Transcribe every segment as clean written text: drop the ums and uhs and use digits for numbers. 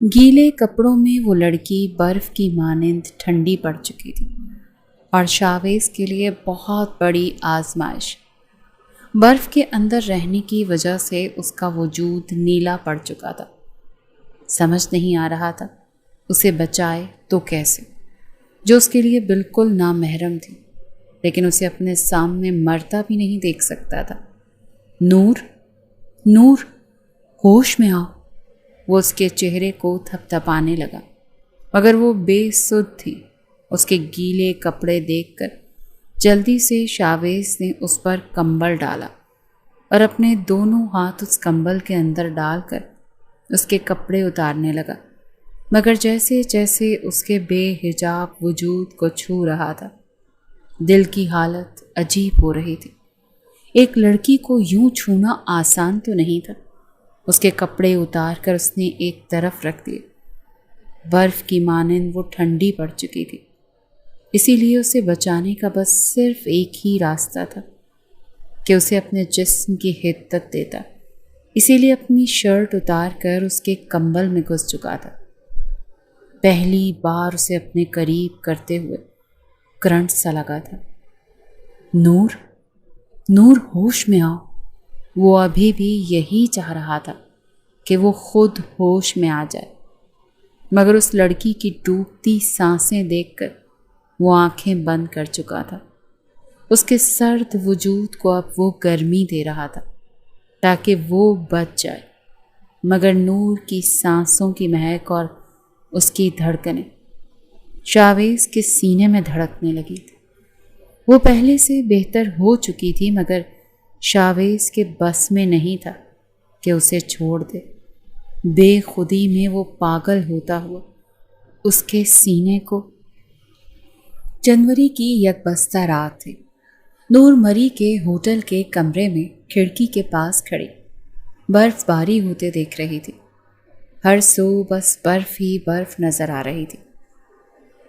گیلے کپڑوں میں وہ لڑکی برف کی مانند ٹھنڈی پڑ چکی تھی اور شاویز کے لیے بہت بڑی آزمائش۔ برف کے اندر رہنے کی وجہ سے اس کا وجود نیلا پڑ چکا تھا۔ سمجھ نہیں آ رہا تھا اسے بچائے تو کیسے، جو اس کے لیے بالکل نامحرم تھی، لیکن اسے اپنے سامنے مرتا بھی نہیں دیکھ سکتا تھا۔ نور، نور، ہوش میں آؤ۔ وہ اس کے چہرے کو تھپ تھپانے لگا، مگر وہ بے سدھ تھی۔ اس کے گیلے کپڑے دیکھ کر جلدی سے شاویز نے اس پر کمبل ڈالا اور اپنے دونوں ہاتھ اس کمبل کے اندر ڈال کر اس کے کپڑے اتارنے لگا، مگر جیسے جیسے اس کے بے حجاب وجود کو چھو رہا تھا، دل کی حالت عجیب ہو رہی تھی۔ ایک لڑکی کو یوں چھونا آسان تو نہیں تھا۔ اس کے کپڑے اتار کر اس نے ایک طرف رکھ دیے۔ برف کی مانند وہ ٹھنڈی پڑ چکی تھی، اسی لیے اسے بچانے کا بس صرف ایک ہی راستہ تھا کہ اسے اپنے جسم کی حدت دیتا۔ اسی لیے اپنی شرٹ اتار کر اس کے کمبل میں گھس چکا تھا۔ پہلی بار اسے اپنے قریب کرتے ہوئے کرنٹ سا لگا تھا۔ نور، نور، ہوش میں آؤ۔ وہ ابھی بھی یہی چاہ رہا تھا کہ وہ خود ہوش میں آ جائے، مگر اس لڑکی کی ڈوبتی سانسیں دیکھ کر وہ آنکھیں بند کر چکا تھا۔ اس کے سرد وجود کو اب وہ گرمی دے رہا تھا تاکہ وہ بچ جائے، مگر نور کی سانسوں کی مہک اور اس کی دھڑکنیں شاویز کے سینے میں دھڑکنے لگی تھی۔ وہ پہلے سے بہتر ہو چکی تھی، مگر شاویز کے بس میں نہیں تھا کہ اسے چھوڑ دے۔ بے خودی میں وہ پاگل ہوتا ہوا اس کے سینے کو۔ جنوری کی یکبستہ رات تھی۔ نور مری کے ہوٹل کے کمرے میں کھڑکی کے پاس کھڑی برف باری ہوتے دیکھ رہی تھی۔ ہر سو بس برف ہی برف نظر آ رہی تھی۔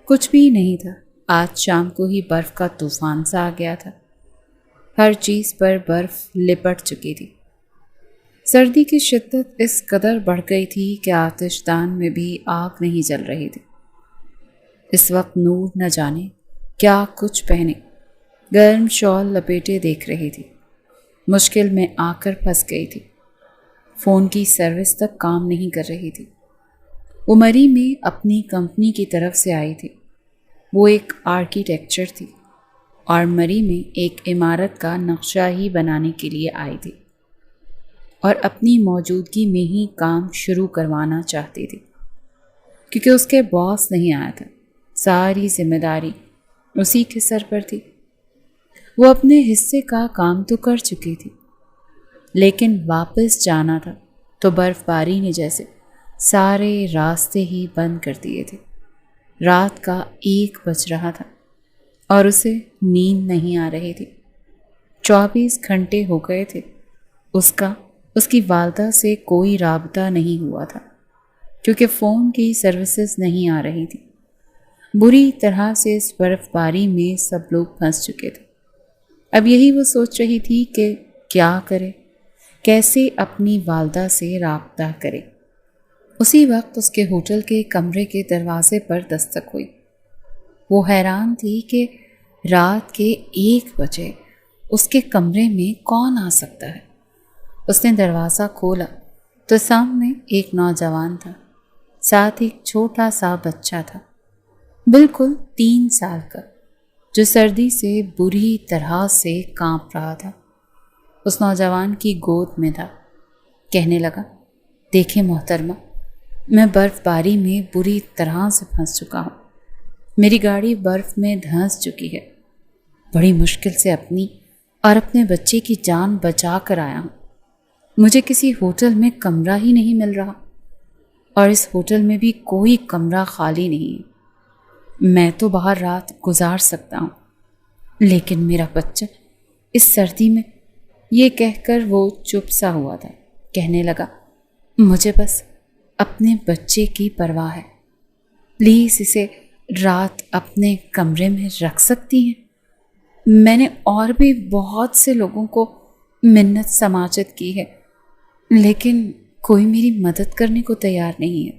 کچھ بھی نہیں تھا، آج شام کو ہی برف کا طوفان سا آ گیا تھا۔ ہر چیز پر برف لپٹ چکی تھی۔ سردی کی شدت اس قدر بڑھ گئی تھی کہ آتش دان میں بھی آگ نہیں جل رہی تھی۔ اس وقت نور نہ جانے کیا کچھ پہنے گرم شال لپیٹے دیکھ رہی تھی۔ مشکل میں آ کر پھنس گئی تھی۔ فون کی سروس تک کام نہیں کر رہی تھی۔ وہ مری میں اپنی کمپنی کی طرف سے آئی تھی۔ وہ ایک آرکیٹیکچر تھی اور مری میں ایک عمارت کا نقشہ ہی بنانے کے لیے آئی تھی اور اپنی موجودگی میں ہی کام شروع کروانا چاہتی تھی، کیونکہ اس کے باس نہیں آیا تھا۔ ساری ذمہ داری اسی کے سر پر تھی۔ وہ اپنے حصے کا کام تو کر چکی تھی، لیکن واپس جانا تھا تو برف باری نے جیسے سارے راستے ہی بند کر دیے تھے۔ رات کا 1 بج رہا تھا اور اسے نیند نہیں آ رہی تھی۔ 24 گھنٹے ہو گئے تھے اس کی والدہ سے کوئی رابطہ نہیں ہوا تھا، کیونکہ فون کی سروسز نہیں آ رہی تھی۔ بری طرح سے اس برف باری میں سب لوگ پھنس چکے تھے۔ اب یہی وہ سوچ رہی تھی کہ کیا کرے، کیسے اپنی والدہ سے رابطہ کرے۔ اسی وقت اس کے ہوٹل کے کمرے کے دروازے پر دستک ہوئی۔ وہ حیران تھی کہ رات کے 1 بجے اس کے کمرے میں کون آ سکتا ہے۔ اس نے دروازہ کھولا تو سامنے ایک نوجوان تھا، ساتھ ایک چھوٹا سا بچہ تھا، بالکل 3 سال کا، جو سردی سے بری طرح سے کانپ رہا تھا۔ اس نوجوان کی گود میں تھا۔ کہنے لگا، دیکھیں محترمہ، میں برف باری میں بری طرح سے پھنس چکا ہوں۔ میری گاڑی برف میں دھنس چکی ہے۔ بڑی مشکل سے اپنی اور اپنے بچے کی جان بچا کر آیا ہوں۔ مجھے کسی ہوٹل میں کمرہ ہی نہیں مل رہا، اور اس ہوٹل میں بھی کوئی کمرہ خالی نہیں ہے۔ میں تو باہر رات گزار سکتا ہوں، لیکن میرا بچہ اس سردی میں۔ یہ کہہ کر وہ چپ سا ہوا تھا۔ کہنے لگا، مجھے بس اپنے بچے کی پرواہ ہے۔ پلیز اسے رات اپنے کمرے میں رکھ سکتی ہیں؟ میں نے اور بھی بہت سے لوگوں کو منت سماجت کی ہے، لیکن کوئی میری مدد کرنے کو تیار نہیں ہے۔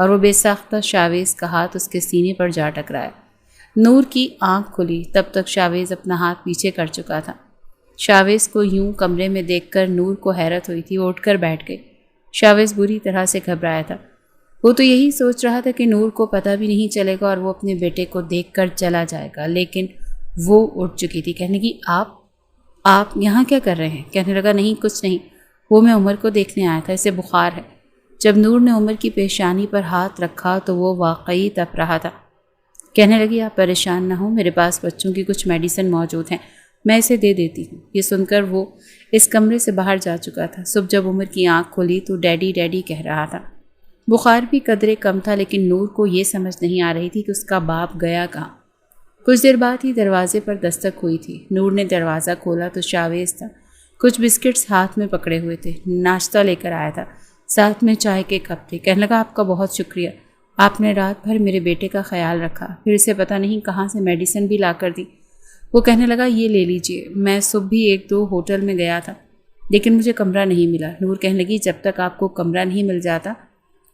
اور وہ بے ساختہ شاویز کا ہاتھ اس کے سینے پر جا ٹکرایا۔ نور کی آنکھ کھلی، تب تک شاویز اپنا ہاتھ پیچھے کر چکا تھا۔ شاویز کو یوں کمرے میں دیکھ کر نور کو حیرت ہوئی تھی، وہ اٹھ کر بیٹھ گئی۔ شاویز بری طرح سے گھبرایا تھا، وہ تو یہی سوچ رہا تھا کہ نور کو پتہ بھی نہیں چلے گا اور وہ اپنے بیٹے کو دیکھ کر چلا جائے گا، لیکن وہ اٹھ چکی تھی۔ کہنے لگی آپ یہاں کیا کر رہے ہیں؟ کہنے لگا نہیں کچھ نہیں، وہ میں عمر کو دیکھنے آیا تھا، اسے بخار ہے۔ جب نور نے عمر کی پیشانی پر ہاتھ رکھا تو وہ واقعی تپ رہا تھا۔ کہنے لگی آپ پریشان نہ ہوں، میرے پاس بچوں کی کچھ میڈیسن موجود ہیں، میں اسے دے دیتی ہوں۔ یہ سن کر وہ اس کمرے سے باہر جا چکا تھا۔ صبح جب عمر کی آنکھ کھلی تو ڈیڈی ڈیڈی کہہ رہا تھا۔ بخار بھی قدرے کم تھا، لیکن نور کو یہ سمجھ نہیں آ رہی تھی کہ اس کا باپ گیا کہاں۔ کچھ دیر بعد ہی دروازے پر دستک ہوئی تھی۔ نور نے دروازہ کھولا تو شاویز تھا، کچھ بسکٹس ہاتھ میں پکڑے ہوئے تھے، ناشتہ لے کر آیا تھا، ساتھ میں چائے کے کپ تھے۔ کہنے لگا آپ کا بہت شکریہ، آپ نے رات بھر میرے بیٹے کا خیال رکھا، پھر اسے پتہ نہیں کہاں سے میڈیسن بھی لا کر دی۔ وہ کہنے لگا یہ لے لیجئے، میں صبح بھی 1-2 ہوٹل میں گیا تھا لیکن مجھے کمرہ نہیں ملا۔ نور کہنے لگی جب تک آپ کو کمرہ نہیں مل جاتا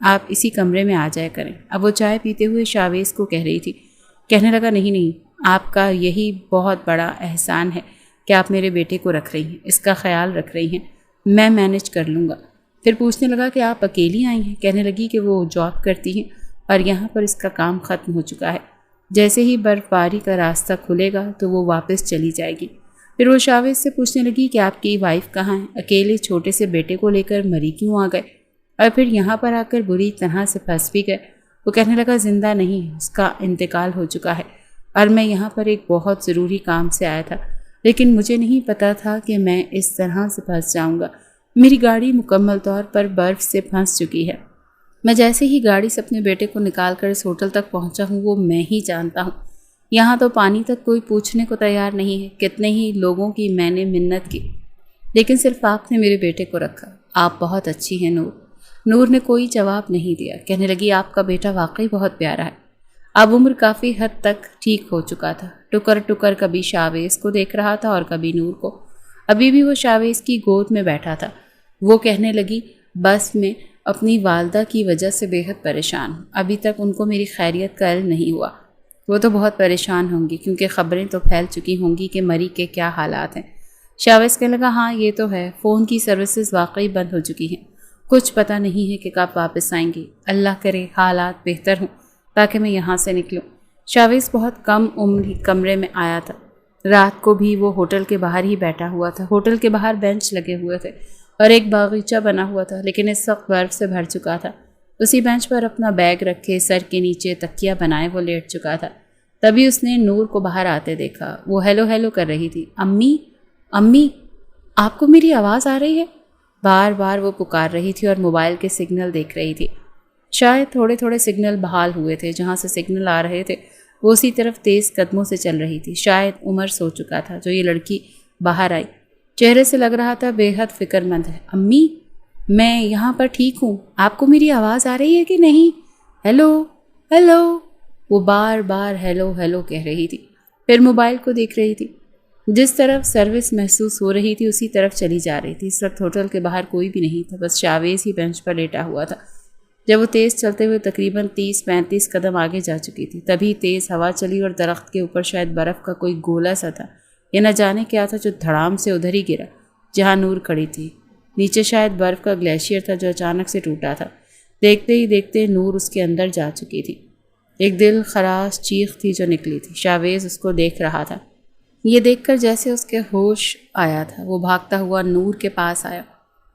آپ اسی کمرے میں آ جایا کریں۔ اب وہ چائے پیتے ہوئے شاویز کو کہہ رہی تھی۔ کہنے لگا نہیں، آپ کا یہی بہت بڑا احسان ہے کہ آپ میرے بیٹے کو رکھ رہی ہیں، اس کا خیال رکھ رہی ہیں، میں مینج کر لوں گا۔ پھر پوچھنے لگا کہ آپ اکیلی آئی ہیں؟ کہنے لگی کہ وہ جاب کرتی ہیں اور یہاں پر اس کا کام ختم ہو چکا ہے، جیسے ہی برف باری کا راستہ کھلے گا تو وہ واپس چلی جائے گی۔ پھر وہ شاویز سے پوچھنے لگی کہ آپ کی وائف کہاں ہے؟ اکیلے چھوٹے سے بیٹے کو لے کر مری کیوں آ گئے اور پھر یہاں پر آ کر بری طرح سے پھنس بھی گئے؟ وہ کہنے لگا زندہ نہیں، اس کا انتقال ہو چکا ہے اور میں یہاں پر ایک بہت ضروری کام سے آیا تھا، لیکن مجھے نہیں پتا تھا کہ میں اس طرح سے پھنس جاؤں گا۔ میری گاڑی مکمل طور پر برف سے پھنس چکی ہے، میں جیسے ہی گاڑی سے اپنے بیٹے کو نکال کر اس ہوٹل تک پہنچا ہوں وہ میں ہی جانتا ہوں۔ یہاں تو پانی تک کوئی پوچھنے کو تیار نہیں ہے، کتنے ہی لوگوں کی میں نے منت کی، لیکن صرف آپ نے میرے بیٹے کو رکھا۔ آپ بہت اچھی ہیں نور۔ نور نے کوئی جواب نہیں دیا۔ کہنے لگی آپ کا بیٹا واقعی بہت پیارا ہے۔ اب عمر کافی حد تک ٹھیک ہو چکا تھا، ٹکر ٹکر کبھی شاویز کو دیکھ رہا تھا اور کبھی نور کو۔ ابھی بھی وہ شاویز کی گود میں بیٹھا تھا۔ وہ کہنے لگی بس میں اپنی والدہ کی وجہ سے بے حد پریشان ہوں، ابھی تک ان کو میری خیریت کا علم نہیں ہوا۔ وہ تو بہت پریشان ہوں گی کیونکہ خبریں تو پھیل چکی ہوں گی کہ مری کے کیا حالات ہیں۔ شاویز کہنے لگا ہاں یہ تو ہے، فون کی سروسز واقعی بند ہو چکی ہیں، کچھ پتہ نہیں ہے کہ کب واپس آئیں گی۔ اللہ کرے حالات بہتر ہوں تاکہ میں یہاں سے نکلوں۔ شاویز بہت کم عمری کمرے میں آیا تھا، رات کو بھی وہ ہوٹل کے باہر ہی بیٹھا ہوا تھا۔ ہوٹل کے باہر بینچ لگے ہوئے تھے اور ایک باغیچہ بنا ہوا تھا، لیکن اس وقت برف سے بھر چکا تھا۔ اسی بینچ پر اپنا بیگ رکھے سر کے نیچے تکیہ بنائے وہ لیٹ چکا تھا۔ تبھی اس نے نور کو باہر آتے دیکھا، وہ ہیلو ہیلو کر رہی تھی۔ امی امی آپ کو میری آواز آ رہی ہے؟ بار بار وہ پکار رہی تھی اور موبائل کے سگنل دیکھ رہی تھی۔ شاید تھوڑے تھوڑے سگنل بحال ہوئے تھے، جہاں سے سگنل آ رہے تھے وہ اسی طرف تیز قدموں سے چل رہی تھی۔ شاید عمر سو چکا تھا جو یہ لڑکی باہر آئی، چہرے سے لگ رہا تھا بے حد فکر مند ہے۔ امی میں یہاں پر ٹھیک ہوں، آپ کو میری آواز آ رہی ہے کہ نہیں؟ ہیلو ہیلو، وہ بار بار ہیلو ہیلو کہہ رہی تھی، پھر موبائل کو دیکھ رہی تھی۔ جس طرف سروس محسوس ہو رہی تھی اسی طرف چلی جا رہی تھی۔ اس وقت ہوٹل کے باہر کوئی بھی نہیں تھا، بس شاویز ہی بینچ پر لیٹا ہوا تھا۔ جب وہ تیز چلتے ہوئے تقریباً 30-35 قدم آگے جا چکی تھی تبھی تیز ہوا چلی اور درخت کے اوپر شاید برف کا کوئی گولا سا تھا، یہ نہ جانے کیا تھا جو دھڑام سے ادھر ہی گرا جہاں نور کھڑی تھی۔ نیچے شاید برف کا گلیشیئر تھا جو اچانک سے ٹوٹا تھا۔ دیکھتے ہی دیکھتے نور اس کے اندر جا چکی تھی۔ ایک دل خراش چیخ تھی جو نکلی تھی۔ شاویز اس کو دیکھ رہا تھا۔ یہ دیکھ کر جیسے اس کے ہوش آیا تھا، وہ بھاگتا ہوا نور کے پاس آیا،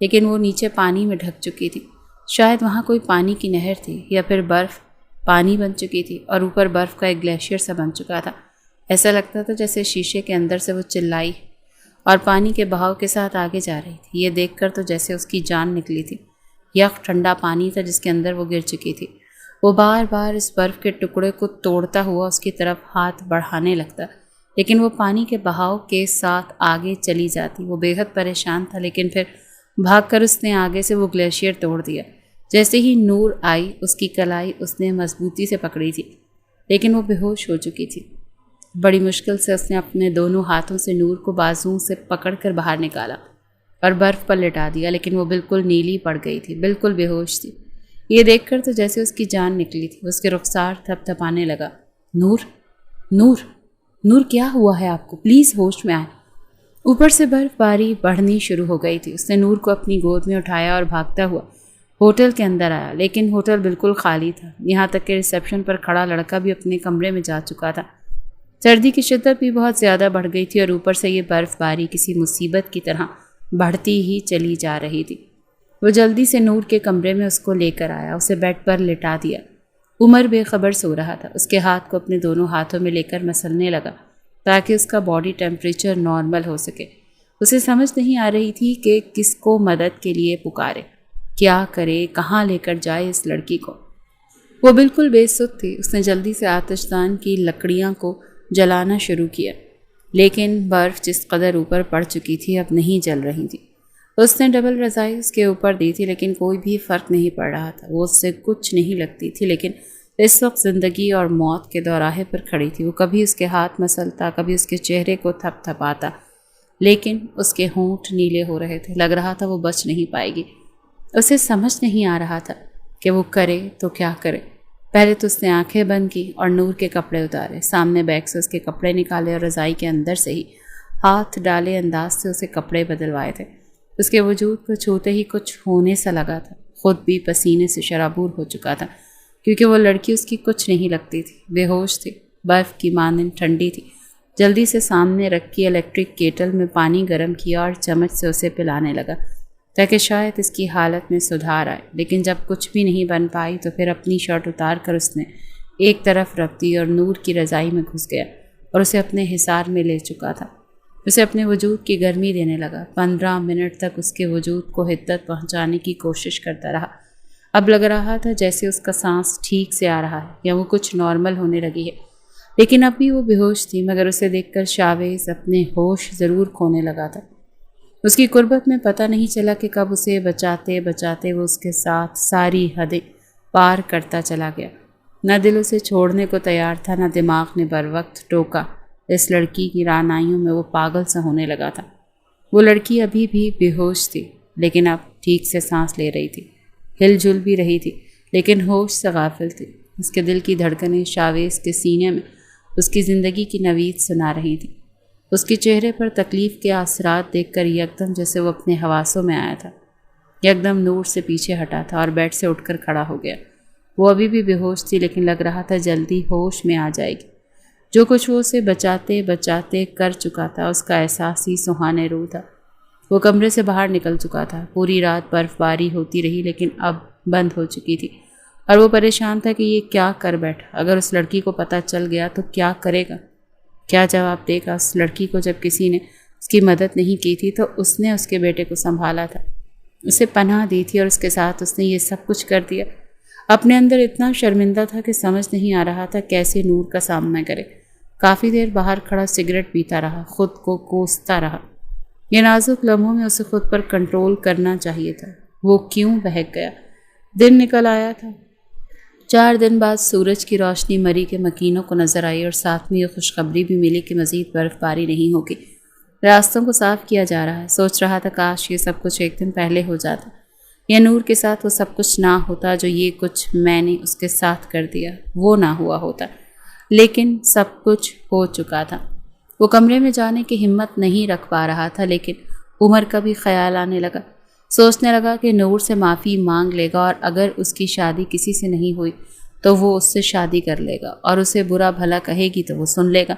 لیکن وہ نیچے پانی میں ڈھک چکی تھی۔ شاید وہاں کوئی پانی کی نہر تھی یا پھر برف پانی بن چکی تھی اور اوپر برف کا ایک گلیشیئر سا بن چکا تھا۔ ایسا لگتا تھا جیسے شیشے کے اندر سے وہ چلائی اور پانی کے بہاؤ کے ساتھ آگے جا رہی تھی۔ یہ دیکھ کر تو جیسے اس کی جان نکلی تھی۔ یخ ٹھنڈا پانی تھا جس کے اندر وہ گر چکی تھی۔ وہ بار بار اس برف کے ٹکڑے کو توڑتا ہوا اس کی طرف ہاتھ بڑھانے لگتا، لیکن وہ پانی کے بہاؤ کے ساتھ آگے چلی جاتی۔ وہ بے حد پریشان تھا، لیکن پھر بھاگ کر اس نے آگے سے وہ گلیشیئر توڑ دیا۔ جیسے ہی نور آئی اس کی کلائی اس نے مضبوطی سے پکڑی تھی، لیکن وہ بے ہوش ہو چکی تھی۔ بڑی مشکل سے اس نے اپنے دونوں ہاتھوں سے نور کو بازوؤں سے پکڑ کر باہر نکالا اور برف پر لٹا دیا، لیکن وہ بالکل نیلی پڑ گئی تھی، بالکل بے ہوش تھی۔ یہ دیکھ کر تو جیسے اس کی جان نکلی تھی، اس کے رخسار تھپ تھپانے لگا۔ نور، نور، نور کیا ہوا ہے آپ کو؟ پلیز ہوش میں آئے۔ اوپر سے برف باری بڑھنی شروع ہو گئی تھی۔ اس نے نور کو اپنی گود میں اٹھایا اور بھاگتا ہوا ہوٹل کے اندر آیا، لیکن ہوٹل بالکل خالی تھا، یہاں تک کہ ریسیپشن پر کھڑا لڑکا بھی اپنے کمرے میں جا چکا تھا۔ سردی کی شدت بھی بہت زیادہ بڑھ گئی تھی اور اوپر سے یہ برف باری کسی مصیبت کی طرح بڑھتی ہی چلی جا رہی تھی۔ وہ جلدی سے نور کے کمرے میں اس کو لے کر آیا، اسے بیڈ پر لٹا دیا۔ عمر بے خبر سو رہا تھا، اس کے ہاتھ کو اپنے دونوں ہاتھوں میں لے کر مسلنے لگا تاکہ اس کا باڈی ٹیمپریچر نارمل ہو سکے۔ اسے سمجھ نہیں آ رہی تھی کہ کس کو مدد کے لیے پکارے، کیا کرے، کہاں لے کر جائے اس لڑکی کو۔ وہ بالکل بے سد تھی۔ اس نے جلدی سے آتش دان کی لکڑیاں کو جلانا شروع کیا، لیکن برف جس قدر اوپر پڑ چکی تھی اب نہیں جل رہی تھی۔ اس نے ڈبل رضائی اس کے اوپر دی تھی، لیکن کوئی بھی فرق نہیں پڑ رہا تھا۔ وہ اس سے کچھ نہیں لگتی تھی، لیکن اس وقت زندگی اور موت کے دوراہے پر کھڑی تھی۔ وہ کبھی اس کے ہاتھ مسلتا، کبھی اس کے چہرے کو تھپ تھپاتا، لیکن اس کے ہونٹ نیلے ہو رہے تھے۔ لگ رہا تھا وہ بچ نہیں پائے گی۔ اسے سمجھ نہیں آ رہا تھا کہ وہ کرے تو کیا کرے۔ پہلے تو اس نے آنکھیں بند کی اور نور کے کپڑے اتارے، سامنے بیگ سے اس کے کپڑے نکالے اور رضائی کے اندر سے ہی ہاتھ ڈالے انداز سے اسے کپڑے بدلوائے تھے۔ اس کے وجود کو چھوتے ہی کچھ ہونے سا لگا تھا۔ خود بھی پسینے سے شرابور ہو چکا تھا، کیونکہ وہ لڑکی اس کی کچھ نہیں لگتی تھی، بے ہوش تھی، برف کی مانند ٹھنڈی تھی۔ جلدی سے سامنے رکھی الیکٹرک کیٹل میں پانی گرم کیا اور چمچ سے اسے پلانے لگا تاکہ شاید اس کی حالت میں سدھار آئے۔ لیکن جب کچھ بھی نہیں بن پائی تو پھر اپنی شرٹ اتار کر اس نے ایک طرف رکھ دی اور نور کی رضائی میں گھس گیا اور اسے اپنے حصار میں لے چکا تھا۔ اسے اپنے وجود کی گرمی دینے لگا۔ 15 منٹ تک اس کے وجود کو حدت پہنچانے کی کوشش کرتا رہا۔ اب لگ رہا تھا جیسے اس کا سانس ٹھیک سے آ رہا ہے یا وہ کچھ نارمل ہونے لگی ہے، لیکن اب بھی وہ بے ہوش تھی۔ مگر اسے دیکھ کر شاویز اپنے ہوش ضرور کھونے لگا تھا۔ اس کی قربت میں پتہ نہیں چلا کہ کب اسے بچاتے بچاتے وہ اس کے ساتھ ساری حدیں پار کرتا چلا گیا۔ نہ دل اسے چھوڑنے کو تیار تھا، نہ دماغ نے بر وقت ٹوکا۔ اس لڑکی کی رعنائیوں میں وہ پاگل سا ہونے لگا تھا۔ وہ لڑکی ابھی بھی بے ہوش تھی، لیکن اب ٹھیک سے سانس لے رہی تھی، ہل جل بھی رہی تھی، لیکن ہوش سے غافل تھی۔ اس کے دل کی دھڑکنیں شاویز کے سینے میں اس کی زندگی کی نوید سنا رہی تھیں۔ اس کے چہرے پر تکلیف کے اثرات دیکھ کر یکدم جیسے وہ اپنے حواسوں میں آیا تھا، یکدم نور سے پیچھے ہٹا تھا اور بیڈ سے اٹھ کر کھڑا ہو گیا۔ وہ ابھی بھی بے ہوش تھی، لیکن لگ رہا تھا جلدی ہوش میں آ جائے گی۔ جو کچھ وہ اسے بچاتے بچاتے کر چکا تھا، اس کا احساس ہی سہانے روح تھا۔ وہ کمرے سے باہر نکل چکا تھا۔ پوری رات برف باری ہوتی رہی، لیکن اب بند ہو چکی تھی، اور وہ پریشان تھا کہ یہ کیا کر بیٹھا۔ اگر اس لڑکی کو پتہ چل گیا تو کیا کرے گا، کیا جواب دے گا؟ اس لڑکی کو جب کسی نے اس کی مدد نہیں کی تھی تو اس نے اس کے بیٹے کو سنبھالا تھا، اسے پناہ دی تھی، اور اس کے ساتھ اس نے یہ سب کچھ کر دیا۔ اپنے اندر اتنا شرمندہ تھا کہ سمجھ نہیں آ رہا تھا کیسے نور کا سامنا کرے۔ کافی دیر باہر کھڑا سگریٹ پیتا رہا، خود کو کوستا رہا۔ یہ نازک لمحوں میں اسے خود پر کنٹرول کرنا چاہیے تھا۔ وہ کیوں بہک گیا؟ دن نکل آیا تھا۔ 4 دن بعد سورج کی روشنی مری کے مکینوں کو نظر آئی، اور ساتھ میں یہ خوشخبری بھی ملی کہ مزید برف باری نہیں ہوگی۔ راستوں کو صاف کیا جا رہا ہے۔ سوچ رہا تھا کاش یہ سب کچھ ایک دن پہلے ہو جاتا، یا نور کے ساتھ وہ سب کچھ نہ ہوتا جو یہ کچھ میں نے اس کے ساتھ کر دیا، وہ نہ ہوا ہوتا۔ لیکن سب کچھ ہو چکا تھا۔ وہ کمرے میں جانے کی ہمت نہیں رکھ پا رہا تھا، لیکن عمر کا بھی خیال آنے لگا۔ سوچنے لگا کہ نور سے معافی مانگ لے گا، اور اگر اس کی شادی کسی سے نہیں ہوئی تو وہ اس سے شادی کر لے گا، اور اسے برا بھلا کہے گی تو وہ سن لے گا۔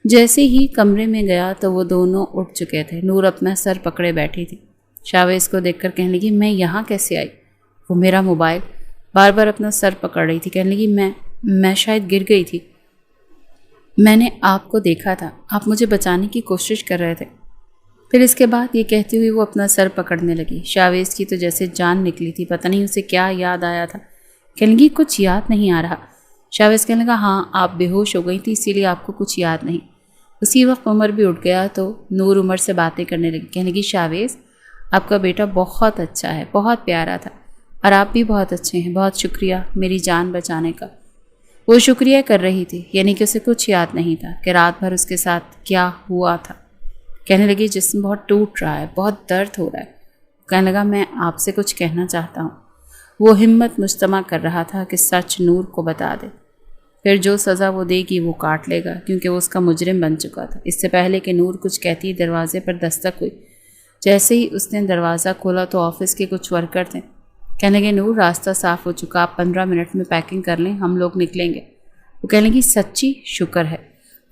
جیسے ہی کمرے میں گیا تو وہ دونوں اٹھ چکے تھے۔ نور اپنا سر پکڑے بیٹھی تھی۔ شاویز کو دیکھ کر کہنے لگی، میں یہاں کیسے آئی؟ وہ میرا موبائل۔ بار بار اپنا سر پکڑ رہی تھی۔ کہنے لگی، میں شاید گر گئی تھی، میں نے آپ کو دیکھا تھا، آپ مجھے بچانے کی کوشش کر رہے تھے۔ پھر اس کے بعد یہ کہتی ہوئی وہ اپنا سر پکڑنے لگی۔ شاویز کی تو جیسے جان نکلی تھی، پتہ نہیں اسے کیا یاد آیا تھا۔ کہنے لگی، کچھ یاد نہیں آ رہا۔ شاویز کہنے لگا، ہاں آپ بے ہوش ہو گئی تھی، اسی لیے آپ کو کچھ یاد نہیں۔ اسی وقت عمر بھی اٹھ گیا تو نور عمر سے باتیں کرنے لگی۔ کہنے لگی، شاویز آپ کا بیٹا بہت اچھا ہے، بہت پیارا تھا، اور آپ بھی بہت اچھے ہیں، بہت شکریہ میری جان بچانے کا۔ وہ شکریہ کر رہی تھی، یعنی کہ اسے کچھ یاد نہیں تھا کہ رات بھر اس کے ساتھ کیا ہوا تھا۔ کہنے لگی، جسم بہت ٹوٹ رہا ہے، بہت درد ہو رہا ہے۔ کہنے لگا، میں آپ سے کچھ کہنا چاہتا ہوں۔ وہ ہمت مجتمع کر رہا تھا کہ سچ نور کو بتا دے، پھر جو سزا وہ دے گی وہ کاٹ لے گا، کیونکہ وہ اس کا مجرم بن چکا تھا۔ اس سے پہلے کہ نور کچھ کہتی دروازے پر دستک ہوئی۔ جیسے ہی اس نے دروازہ کھولا تو آفس کے کچھ ورکر تھے۔ کہنے لگے نور راستہ صاف ہو چکا، آپ 15 منٹ میں پیکنگ کر لیں، ہم لوگ نکلیں گے۔ وہ کہنے لگی سچی شکر ہے۔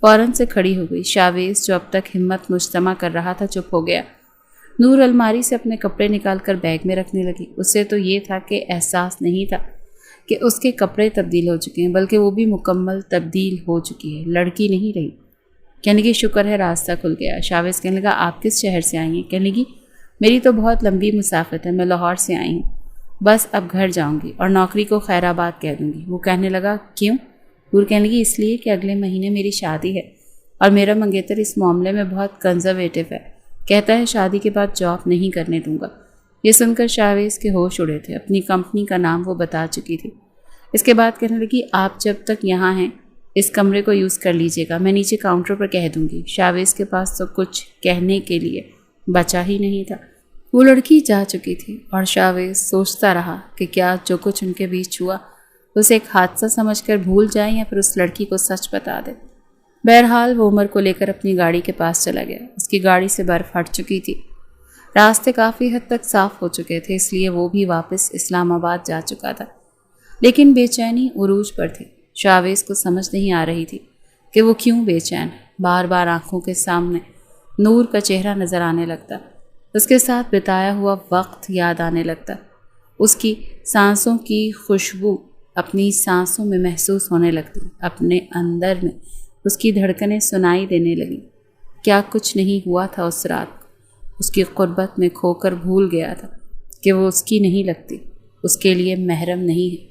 فوراً سے کھڑی ہو گئی۔ شاویز جو اب تک ہمت مجتمع کر رہا تھا چپ ہو گیا۔ نور الماری سے اپنے کپڑے نکال کر بیگ میں رکھنے لگی۔ اسے تو یہ تھا کہ احساس نہیں تھا کہ اس کے کپڑے تبدیل ہو چکے ہیں، بلکہ وہ بھی مکمل تبدیل ہو چکی ہے، لڑکی نہیں رہی۔ کہنے لگی شکر ہے راستہ کھل گیا۔ شاویز کہنے لگا آپ کس شہر سے آئی ہیں؟ کہنے لگی میری تو بہت لمبی مسافت ہے، میں لاہور سے آئی ہوں، بس اب گھر جاؤں گی اور نوکری کو خیر آباد کہہ دوں گی۔ وہ کہنے لگا کیوں؟ نور کہنے لگی اس لیے کہ اگلے مہینے میری شادی ہے اور میرا منگیتر اس معاملے میں بہت کنزرویٹو ہے، کہتا ہے شادی کے بعد جاب نہیں کرنے دوں گا۔ یہ سن کر شاویز کے ہوش اڑے تھے۔ اپنی کمپنی کا نام وہ بتا چکی تھی۔ اس کے بعد کہنے لگی آپ جب تک یہاں ہیں اس کمرے کو یوز کر لیجیے گا، میں نیچے کاؤنٹر پر کہہ دوں گی۔ شاویز کے پاس تو کچھ کہنے کے لیے بچا ہی نہیں تھا۔ وہ لڑکی جا چکی تھی اور شاویز سوچتا رہا کہ کیا جو کچھ ان کے بیچ ہوا اسے ایک حادثہ سمجھ کر بھول جائے یا پھر اس لڑکی کو سچ بتا دے۔ بہرحال وہ عمر کو لے کر اپنی گاڑی کے پاس چلا گیا۔ اس کی گاڑی سے برف ہٹ چکی تھی، راستے کافی حد تک صاف ہو چکے تھے، اس لیے وہ بھی واپس اسلام آباد جا چکا تھا، لیکن بے چینی عروج پر تھی۔ شاویز کو سمجھ نہیں آ رہی تھی کہ وہ کیوں بے چین۔ بار بار آنکھوں کے سامنے نور کا چہرہ نظر آنے لگتا، اس کے ساتھ بتایا ہوا وقت یاد آنے لگتا، اس کی سانسوں کی خوشبو اپنی سانسوں میں محسوس ہونے لگتی، اپنے اندر میں اس کی دھڑکنیں سنائی دینے لگیں۔ کیا کچھ نہیں ہوا تھا اس رات؟ اس کی قربت میں کھو کر بھول گیا تھا کہ وہ اس کی نہیں لگتی، اس کے لیے محرم نہیں ہے۔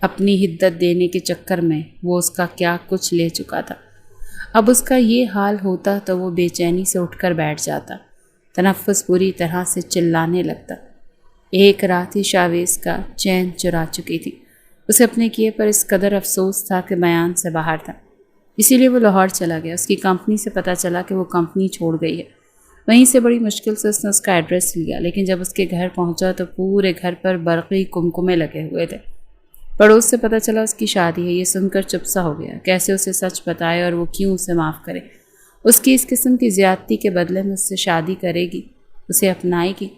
اپنی حدت دینے کے چکر میں وہ اس کا کیا کچھ لے چکا تھا۔ اب اس کا یہ حال ہوتا تو وہ بے چینی سے اٹھ کر بیٹھ جاتا، تنفس پوری طرح سے چلانے لگتا۔ ایک رات ہی شاویز کا چین چرا چکی تھی۔ اسے اپنے کیے پر اس قدر افسوس تھا کہ بیان سے باہر تھا، اسی لیے وہ لاہور چلا گیا۔ اس کی کمپنی سے پتہ چلا کہ وہ کمپنی چھوڑ گئی ہے۔ وہیں سے بڑی مشکل سے اس نے اس کا ایڈریس لیا، لیکن جب اس کے گھر پہنچا تو پورے گھر پر برقی کمکمے لگے ہوئے تھے۔ پڑوس سے پتہ چلا اس کی شادی ہے۔ یہ سن کر چپ سا ہو گیا، کیسے اسے سچ بتائے اور وہ کیوں اسے معاف کرے؟ اس کی اس قسم کی زیادتی کے بدلے میں اس سے شادی کرے گی، اسے اپنائے گی؟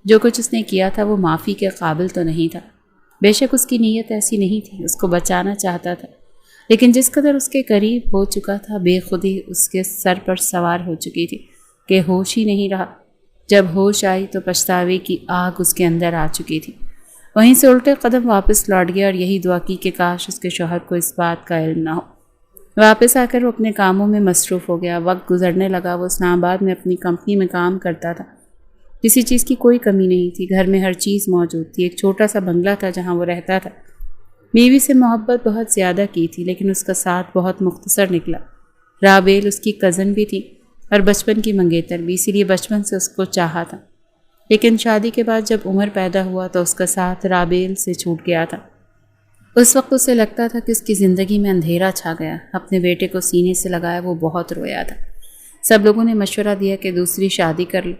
جو کچھ اس نے کیا تھا وہ معافی کے قابل تو نہیں تھا۔ بے شک اس کی نیت ایسی نہیں تھی، اس کو بچانا چاہتا تھا، لیکن جس قدر اس کے قریب ہو چکا تھا بے خودی اس کے سر پر سوار ہو چکی تھی کہ ہوش ہی نہیں رہا۔ جب ہوش آئی تو پچھتاوے کی آگ اس کے اندر آ چکی تھی۔ وہیں سے الٹے قدم واپس لوٹ گیا اور یہی دعا کی کہ کاش اس کے شوہر کو اس بات کا علم نہ ہو۔ واپس آ کر وہ اپنے کاموں میں مصروف ہو گیا۔ وقت گزرنے لگا، وہ اسلام آباد میں اپنی کمپنی میں کام کرتا تھا۔ کسی چیز کی کوئی کمی نہیں تھی، گھر میں ہر چیز موجود تھی۔ ایک چھوٹا سا بنگلہ تھا جہاں وہ رہتا تھا۔ بیوی سے محبت بہت زیادہ کی تھی، لیکن اس کا ساتھ بہت مختصر نکلا۔ رابیل اس کی کزن بھی تھی اور بچپن کی منگیتر بھی، اسی لیے بچپن سے اس کو چاہا تھا، لیکن شادی کے بعد جب عمر پیدا ہوا تو اس کا ساتھ رابیل سے چھوٹ گیا تھا۔ اس وقت اسے لگتا تھا کہ اس کی زندگی میں اندھیرا چھا گیا۔ اپنے بیٹے کو سینے سے لگایا وہ بہت رویا تھا۔ سب لوگوں نے مشورہ دیا کہ دوسری شادی کر لو،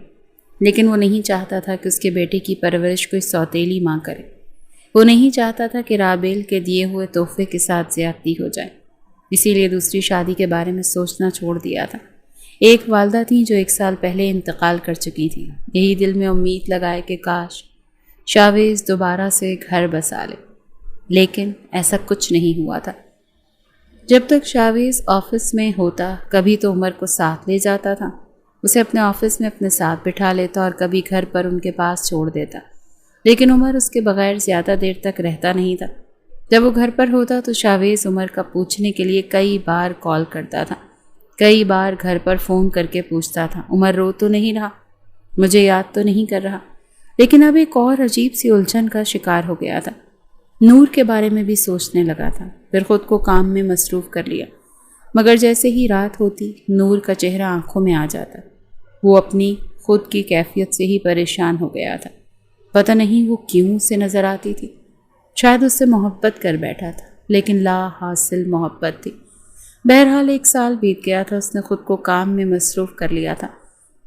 لیکن وہ نہیں چاہتا تھا کہ اس کے بیٹے کی پرورش کوئی سوتیلی ماں کرے۔ وہ نہیں چاہتا تھا کہ رابیل کے دیے ہوئے تحفے کے ساتھ زیادتی ہو جائے، اسی لیے دوسری شادی کے بارے میں سوچنا چھوڑ دیا تھا۔ ایک والدہ تھیں جو 1 سال پہلے انتقال کر چکی تھیں۔ یہی دل میں امید لگائے کہ کاش شاویز دوبارہ سے گھر بسا لے، لیکن ایسا کچھ نہیں ہوا تھا۔ جب تک شاویز آفس میں ہوتا کبھی تو عمر کو ساتھ لے جاتا تھا، اسے اپنے آفس میں اپنے ساتھ بٹھا لیتا اور کبھی گھر پر ان کے پاس چھوڑ دیتا، لیکن عمر اس کے بغیر زیادہ دیر تک رہتا نہیں تھا۔ جب وہ گھر پر ہوتا تو شاویز عمر کا پوچھنے کے لیے کئی بار کال کرتا تھا، کئی بار گھر پر فون کر کے پوچھتا تھا عمر رو تو نہیں رہا، مجھے یاد تو نہیں کر رہا۔ لیکن اب ایک اور عجیب سی الجھن کا شکار ہو گیا تھا۔ نور کے بارے میں بھی سوچنے لگا تھا، پھر خود کو کام میں مصروف کر لیا، مگر جیسے ہی رات ہوتی نور کا چہرہ آنکھوں میں آ جاتا۔ وہ اپنی خود کی کیفیت سے ہی پریشان ہو گیا تھا۔ پتہ نہیں وہ کیوں سے نظر آتی تھی، شاید اس سے محبت کر بیٹھا تھا، لیکن لا حاصل محبت تھی۔ بہرحال 1 سال بیت گیا تھا، اس نے خود کو کام میں مصروف کر لیا تھا۔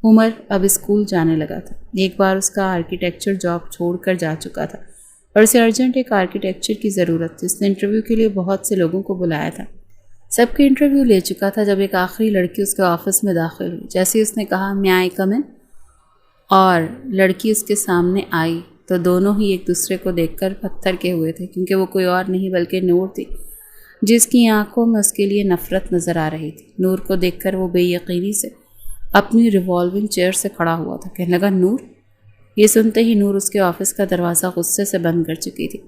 عمر اب اسکول جانے لگا تھا۔ ایک بار اس کا آرکیٹیکچر جاب چھوڑ کر جا چکا تھا اور اسے ارجنٹ ایک آرکیٹیکچر کی ضرورت تھی۔ اس نے انٹرویو کے لیے بہت سے لوگوں کو بلایا تھا، سب کے انٹرویو لے چکا تھا جب ایک آخری لڑکی اس کے آفس میں داخل ہوئی۔ جیسے اس نے کہا میں آئی کم ان، اور لڑکی اس کے سامنے آئی تو دونوں ہی ایک دوسرے کو دیکھ کر پتھر کے ہوئے تھے، کیونکہ وہ کوئی اور نہیں بلکہ نور تھی، جس کی آنکھوں میں اس کے لیے نفرت نظر آ رہی تھی۔ نور کو دیکھ کر وہ بے یقینی سے اپنی ریوالونگ چیئر سے کھڑا ہوا تھا۔ کہنے لگا نور۔ یہ سنتے ہی نور اس کے آفس کا دروازہ غصے سے بند کر چکی تھی،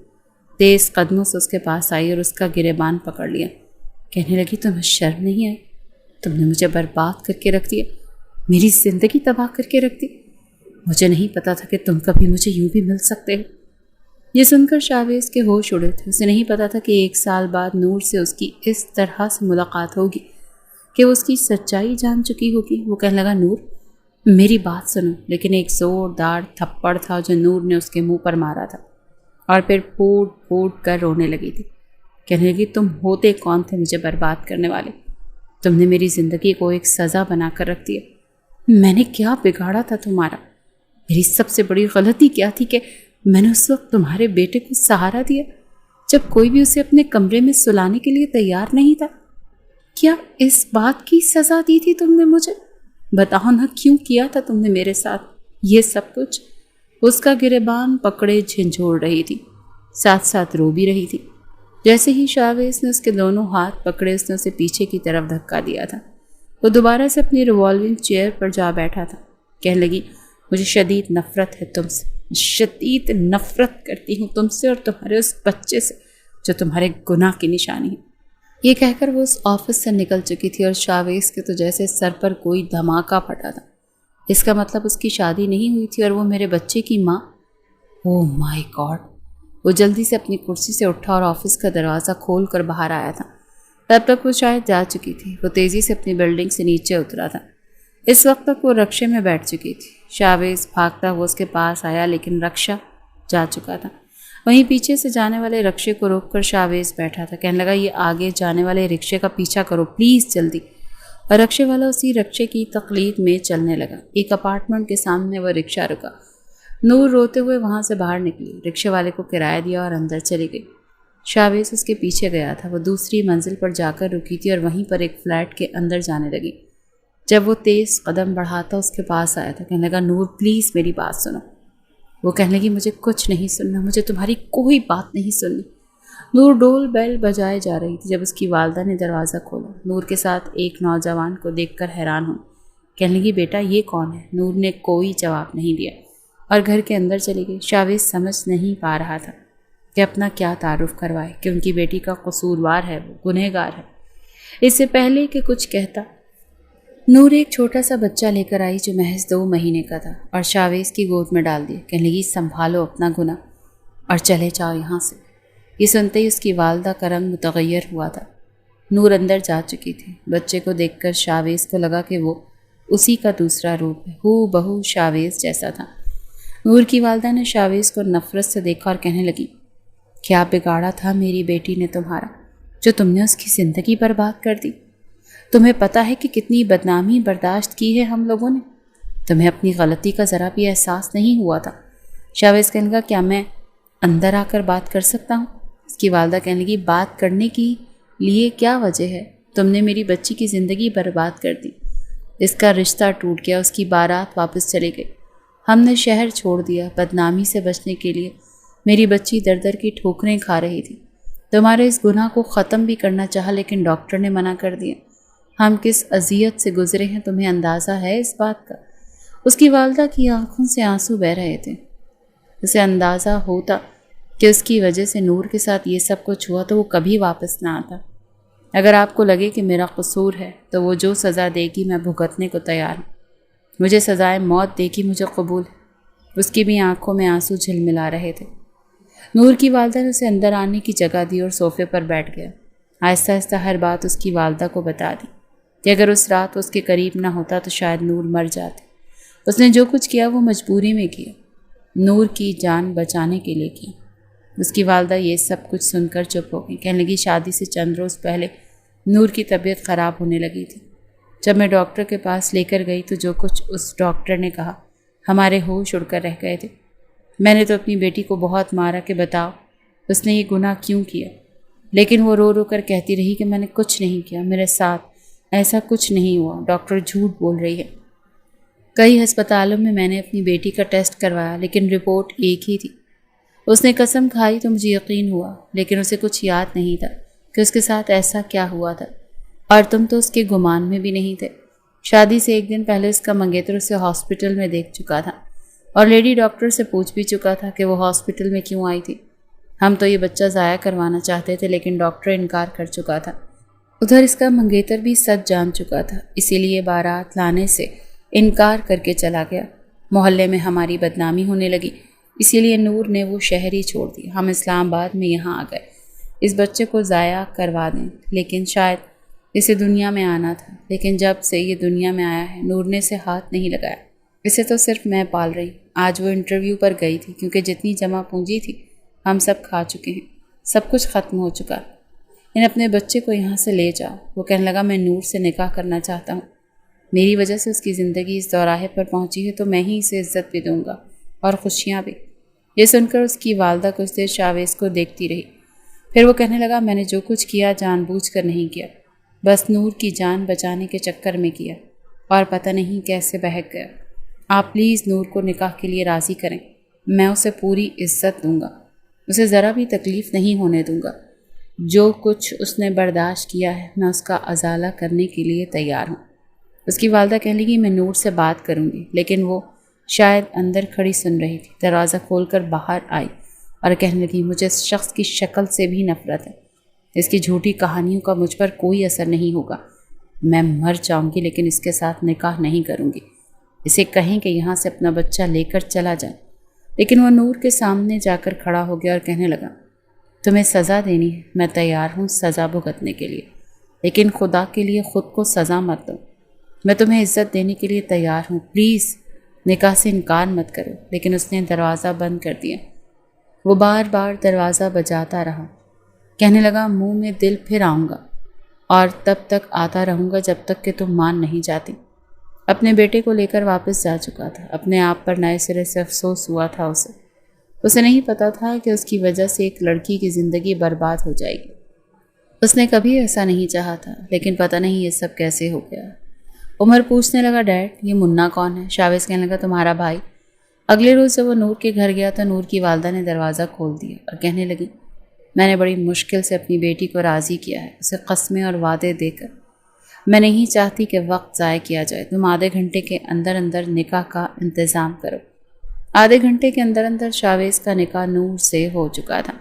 تیز قدموں سے اس کے پاس آئی اور اس کا گریبان پکڑ لیا۔ کہنے لگی تمہیں شرم نہیں آئی؟ تم نے مجھے برباد کر کے رکھ دیا، میری زندگی تباہ کر کے رکھ دی۔ مجھے نہیں پتا تھا کہ تم کبھی مجھے یوں بھی مل سکتے ہو۔ یہ سن کر شاویز کے ہوش اڑے تھے۔ اسے نہیں پتا تھا کہ 1 سال بعد نور سے اس کی اس طرح سے ملاقات ہوگی کہ وہ اس کی سچائی جان چکی ہوگی۔ وہ کہنے لگا نور میری بات سنو، لیکن ایک زوردار تھپڑ تھا جو نور نے اس کے منہ پر مارا تھا، اور پھر پھوٹ پھوٹ کر رونے لگی تھی۔ کہنے لگی تم ہوتے کون تھے مجھے برباد کرنے والے؟ تم نے میری زندگی کو ایک سزا بنا کر رکھ دیا۔ میں نے کیا بگاڑا تھا تمہارا؟ میری سب سے بڑی غلطی کیا تھی کہ میں نے اس وقت تمہارے بیٹے کو سہارا دیا جب کوئی بھی اسے اپنے کمرے میں سلانے کے لیے تیار نہیں تھا؟ کیا اس بات کی سزا دی تھی تم نے مجھے؟ بتاؤ نہ کیوں کیا تھا تم نے میرے ساتھ یہ سب کچھ؟ اس کا گریبان پکڑے جھنجھوڑ رہی تھی، ساتھ ساتھ رو بھی رہی تھی۔ جیسے ہی شاویز نے اس کے دونوں ہاتھ پکڑے اس نے اسے پیچھے کی طرف دھکا دیا تھا۔ وہ دوبارہ سے اپنی ریوالونگ چیئر پر جا بیٹھا تھا۔ کہنے لگی مجھے شدید نفرت ہے تم سے، شدید نفرت کرتی ہوں تم سے اور تمہارے اس بچے سے جو تمہارے گناہ کی نشانی ہے۔ یہ کہہ کر وہ اس آفس سے نکل چکی تھی اور شاویز کے تو جیسے سر پر کوئی دھماکہ پھٹا تھا۔ اس کا مطلب اس کی شادی نہیں ہوئی تھی اور وہ میرے بچے کی ماں؟ اوہ مائی گاڈ! وہ جلدی سے اپنی کرسی سے اٹھا اور آفس کا دروازہ کھول کر باہر آیا تھا۔ تب تک وہ شاید جا چکی تھی۔ وہ تیزی سے اپنی بلڈنگ سے نیچے اترا تھا۔ اس وقت تک وہ رکشے میں بیٹھ چکی تھی۔ شاویز بھاگتا ہوا اس کے پاس آیا لیکن رکشا جا چکا تھا۔ وہیں پیچھے سے جانے والے رکشے کو روک کر شاویز بیٹھا تھا۔ کہنے لگا یہ آگے جانے والے رکشے کا پیچھا کرو پلیز جلدی، اور رکشے والا اسی رکشے کی تقلید میں چلنے لگا۔ ایک اپارٹمنٹ کے سامنے وہ رکشہ رکا۔ نور روتے ہوئے وہاں سے باہر نکلی، رکشے والے کو کرایہ دیا اور اندر چلی گئی۔ شاویز اس کے پیچھے گیا تھا۔ وہ دوسری منزل پر جا کر رکی تھی اور وہیں پر ایک فلیٹ کے اندر جانے لگی۔ جب وہ تیز قدم بڑھاتا اس کے پاس آیا تھا، کہنے لگا نور پلیز میری بات سنو۔ وہ کہنے لگی مجھے کچھ نہیں سننا، مجھے تمہاری کوئی بات نہیں سننی۔ نور ڈول بیل بجائے جا رہی تھی جب اس کی والدہ نے دروازہ کھولا۔ نور کے ساتھ ایک نوجوان کو دیکھ کر حیران ہوئی۔ کہنے لگی بیٹا یہ کون ہے؟ نور نے کوئی جواب نہیں دیا اور گھر کے اندر چلی گئی۔ شاویز سمجھ نہیں پا رہا تھا کہ اپنا کیا تعارف کروائے کہ ان کی بیٹی کا قصوروار ہے، وہ گنہگار ہے۔ اس سے پہلے کہ کچھ کہتا، نور ایک چھوٹا سا بچہ لے کر آئی جو محض 2 مہینے کا تھا اور شاویز کی گود میں ڈال دیا۔ کہنے لگی سنبھالو اپنا گناہ اور چلے جاؤ یہاں سے۔ یہ سنتے ہی اس کی والدہ کا رنگ متغیر ہوا تھا۔ نور اندر جا چکی تھی۔ بچے کو دیکھ کر شاویز کو لگا کہ وہ اسی کا دوسرا روپ ہے، ہو بہو شاویز جیسا تھا۔ نور کی والدہ نے شاویز کو نفرت سے دیکھا اور کہنے لگی کیا بگاڑا تھا میری بیٹی نے تمہارا جو تم نے اس کی زندگی برباد کر دی؟ تمہیں پتہ ہے کہ کتنی بدنامی برداشت کی ہے ہم لوگوں نے؟ تمہیں اپنی غلطی کا ذرا بھی احساس نہیں ہوا تھا؟ شاویز کہنے لگا کیا میں اندر آ کر بات کر سکتا ہوں؟ اس کی والدہ کہنے لگی بات کرنے کی لیے کیا وجہ ہے؟ تم نے میری بچی کی زندگی برباد کر دی، اس کا رشتہ ٹوٹ گیا، اس کی بارات واپس چلے گئی، ہم نے شہر چھوڑ دیا۔ بدنامی سے بچنے کے لیے میری بچی در در کی ٹھوکریں کھا رہی تھی۔ تمہارے اس گناہ کو ختم بھی کرنا چاہا لیکن ڈاکٹر نے منع کر دیا۔ ہم کس اذیت سے گزرے ہیں تمہیں اندازہ ہے اس بات کا؟ اس کی والدہ کی آنکھوں سے آنسو بہہ رہے تھے۔ اسے اندازہ ہوتا کہ اس کی وجہ سے نور کے ساتھ یہ سب کچھ ہوا تو وہ کبھی واپس نہ آتا۔ اگر آپ کو لگے کہ میرا قصور ہے تو وہ جو سزا دے گی میں بھگتنے کو تیار ہوں۔ مجھے سزائے موت دے گی، مجھے قبول ہے۔ اس کی بھی آنکھوں میں آنسو جھلملا رہے تھے۔ نور کی والدہ نے اسے اندر آنے کی جگہ دی اور صوفے پر بیٹھ گیا۔ آہستہ آہستہ ہر بات اس کی والدہ کو بتا دی کہ اگر اس رات اس کے قریب نہ ہوتا تو شاید نور مر جاتے۔ اس نے جو کچھ کیا وہ مجبوری میں کیا، نور کی جان بچانے کے لیے کی۔ اس کی والدہ یہ سب کچھ سن کر چپ ہو گئی۔ کہنے لگی شادی سے چند روز پہلے نور کی طبیعت خراب ہونے لگی تھی۔ جب میں ڈاکٹر کے پاس لے کر گئی تو جو کچھ اس ڈاکٹر نے کہا ہمارے ہوش اڑ کر رہ گئے تھے۔ میں نے تو اپنی بیٹی کو بہت مارا کہ بتاؤ اس نے یہ گناہ کیوں کیا، لیکن وہ رو رو کر کہتی رہی کہ میں نے کچھ نہیں کیا، میرے ساتھ ایسا کچھ نہیں ہوا، ڈاکٹر جھوٹ بول رہی ہے۔ کئی ہسپتالوں میں نے اپنی بیٹی کا ٹیسٹ کروایا لیکن رپورٹ ایک ہی تھی۔ اس نے قسم کھائی تو مجھے یقین ہوا، لیکن اسے کچھ یاد نہیں تھا کہ اس کے ساتھ ایسا کیا ہوا تھا، اور تم تو اس کے گمان میں بھی نہیں تھے۔ شادی سے ایک دن پہلے اس کا منگیتر اسے ہاسپٹل میں دیکھ چکا تھا اور لیڈی ڈاکٹر سے پوچھ بھی چکا تھا کہ وہ ہاسپٹل میں کیوں آئی تھی۔ ہم تو یہ بچہ ضائع کروانا چاہتے تھے لیکن ڈاکٹر انکار کر چکا تھا۔ ادھر اس کا منگیتر بھی سچ جان چکا تھا، اسی لیے بارات لانے سے انکار کر کے چلا گیا۔ محلے میں ہماری بدنامی ہونے لگی، اسی لیے نور نے وہ شہر ہی چھوڑ دیا۔ ہم اسلام آباد میں یہاں آ گئے اس بچے کو ضائع کروا دیں، لیکن شاید اسے دنیا میں آنا تھا، لیکن جب سے یہ دنیا میں آیا ہے نور نے اسے ہاتھ نہیں لگایا۔ اسے تو صرف میں پال رہی۔ آج وہ انٹرویو پر گئی تھی کیونکہ جتنی جمع پونجی تھی ہم سب کھا چکے ہیں، سب کچھ ختم ہو چکا۔ ان اپنے بچے کو یہاں سے لے جاؤ۔ وہ کہنے لگا میں نور سے نکاح کرنا چاہتا ہوں، میری وجہ سے اس کی زندگی اس دوراہے پر پہنچی ہے تو میں ہی اسے عزت بھی دوں گا اور خوشیاں بھی۔ یہ سن کر اس کی والدہ کچھ دیر شاویز کو دیکھتی رہی، پھر وہ کہنے لگا میں نے جو کچھ کیا جان بوجھ کر نہیں کیا، بس نور کی جان بچانے کے چکر میں کیا اور پتہ نہیں کیسے بہک گیا۔ آپ پلیز نور کو نکاح کے لیے راضی کریں، میں اسے پوری عزت دوں گا، اسے ذرا بھی تکلیف نہیں ہونے دوں گا۔ جو کچھ اس نے برداشت کیا ہے میں اس کا ازالہ کرنے کے لیے تیار ہوں۔ اس کی والدہ کہنے لگی میں نور سے بات کروں گی، لیکن وہ شاید اندر کھڑی سن رہی تھی۔ دروازہ کھول کر باہر آئی اور کہنے لگی مجھے اس شخص کی شکل سے بھی نفرت ہے، اس کی جھوٹی کہانیوں کا مجھ پر کوئی اثر نہیں ہوگا، میں مر جاؤں گی لیکن اس کے ساتھ نکاح نہیں کروں گی۔ اسے کہیں کہ یہاں سے اپنا بچہ لے کر چلا جائے، لیکن وہ نور کے سامنے جا کر کھڑا ہو گیا اور کہنے لگا تمہیں سزا دینی ہے، میں تیار ہوں سزا بھگتنے کے لیے، لیکن خدا کے لیے خود کو سزا مت دو۔ میں تمہیں عزت دینے کے لیے تیار ہوں، پلیز نکاح سے انکار مت کرو۔ لیکن اس نے دروازہ بند کر دیا۔ وہ بار بار دروازہ بجاتا رہا، کہنے لگا منہ میں دل پھر آؤں گا اور تب تک آتا رہوں گا جب تک کہ تم مان نہیں جاتی۔ اپنے بیٹے کو لے کر واپس جا چکا تھا، اپنے آپ پر نئے سرے سے افسوس ہوا تھا۔ اسے نہیں پتا تھا کہ اس کی وجہ سے ایک لڑکی کی زندگی برباد ہو جائے گی۔ اس نے کبھی ایسا نہیں چاہا تھا، لیکن پتہ نہیں یہ سب کیسے ہو گیا۔ عمر پوچھنے لگا ڈیڈ یہ منا کون ہے؟ شاویز کہنے لگا تمہارا بھائی۔ اگلے روز جب وہ نور کے گھر گیا تو نور کی والدہ نے دروازہ کھول دیا اور کہنے لگی میں نے بڑی مشکل سے اپنی بیٹی کو راضی کیا ہے، اسے قسمیں اور وعدے دے کر۔ میں نہیں چاہتی کہ وقت ضائع کیا جائے، تم آدھے گھنٹے کے اندر اندر نکاح کا انتظام کرو۔ آدھے گھنٹے کے اندر اندر شاویز کا نکاح نور سے ہو چکا تھا۔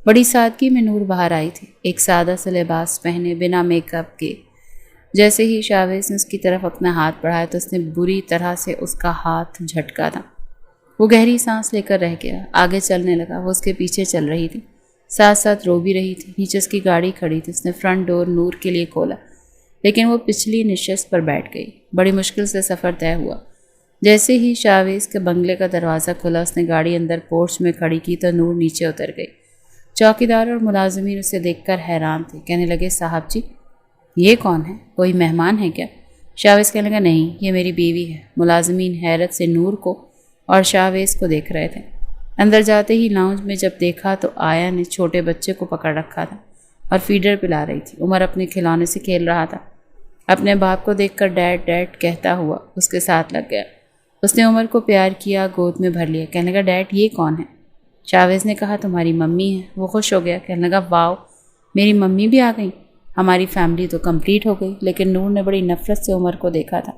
بڑی سادگی میں نور باہر آئی تھی، ایک سادہ سا لباس پہنے، بنا میک اپ کے۔ جیسے ہی شاویز نے اس کی طرف اپنا ہاتھ بڑھایا تو اس نے بری طرح سے اس کا ہاتھ جھٹکا تھا۔ وہ گہری سانس لے کر رہ گیا، آگے چلنے لگا۔ وہ اس کے پیچھے چل رہی تھی، ساتھ ساتھ رو بھی رہی تھی۔ نیچے اس کی گاڑی کھڑی تھی، اس نے فرنٹ ڈور نور کے لیے کھولا، لیکن وہ پچھلی نشست پر بیٹھ گئی۔ بڑی مشکل سے سفر طے ہوا۔ جیسے ہی شاویز کے بنگلے کا دروازہ کھلا، اس نے گاڑی اندر پورچ میں کھڑی کی تو نور نیچے اتر گئی۔ چوکیدار اور ملازمین اسے دیکھ کر حیران تھے، کہنے لگے صاحب جی یہ کون ہے، کوئی مہمان ہے کیا؟ شاویز کہنے لگا نہیں، یہ میری بیوی ہے۔ ملازمین حیرت سے نور کو اور شاویز کو دیکھ رہے تھے۔ اندر جاتے ہی لاؤنج میں جب دیکھا تو آیا نے چھوٹے بچے کو پکڑ رکھا تھا اور فیڈر پلا رہی تھی۔ عمر اپنے کھلونے سے کھیل رہا تھا، اپنے باپ کو دیکھ کر ڈیڈ ڈیڈ کہتا ہوا اس کے ساتھ لگ گیا۔ اس نے عمر کو پیار کیا، گود میں بھر لیا، کہنے لگا ڈیڈ یہ کون ہے؟ شاویز نے کہا تمہاری ممی ہے۔ وہ خوش ہو گیا، کہنے لگا واو میری ممی بھی آ گئی، ہماری فیملی تو کمپلیٹ ہو گئی۔ لیکن نور نے بڑی نفرت سے عمر کو دیکھا تھا۔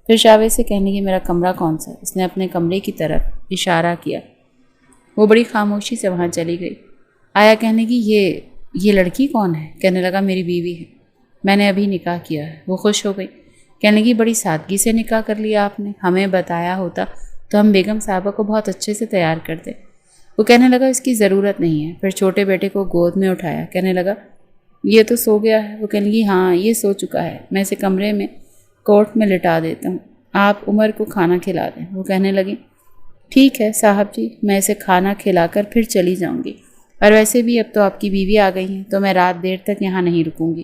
پھر شاویز سے کہنے لگی میرا کمرہ کون سا؟ اس نے اپنے کمرے کی طرف اشارہ کیا۔ وہ بڑی خاموشی سے وہاں چلی گئی۔ آیا کہنے کی یہ لڑکی کون ہے؟ کہنے لگا میری بیوی ہے، میں نے ابھی نکاح کیا ہے۔ وہ خوش ہو گئی، کہنے لگی بڑی سادگی سے نکاح کر لیا آپ نے، ہمیں بتایا ہوتا تو ہم بیگم صاحبہ کو بہت اچھے سے تیار کرتے۔ وہ کہنے لگا اس کی ضرورت نہیں ہے۔ پھر چھوٹے بیٹے کو گود میں اٹھایا، کہنے لگا یہ تو سو گیا ہے۔ وہ کہنے لگی ہاں یہ سو چکا ہے، میں اسے کمرے میں کوٹ میں لٹا دیتا ہوں، آپ عمر کو کھانا کھلا دیں۔ وہ کہنے لگی ٹھیک ہے صاحب جی، میں اسے کھانا کھلا کر پھر چلی جاؤں گی، اور ویسے بھی اب تو آپ کی بیوی آ گئی ہیں تو میں رات دیر تک یہاں نہیں رکوں گی،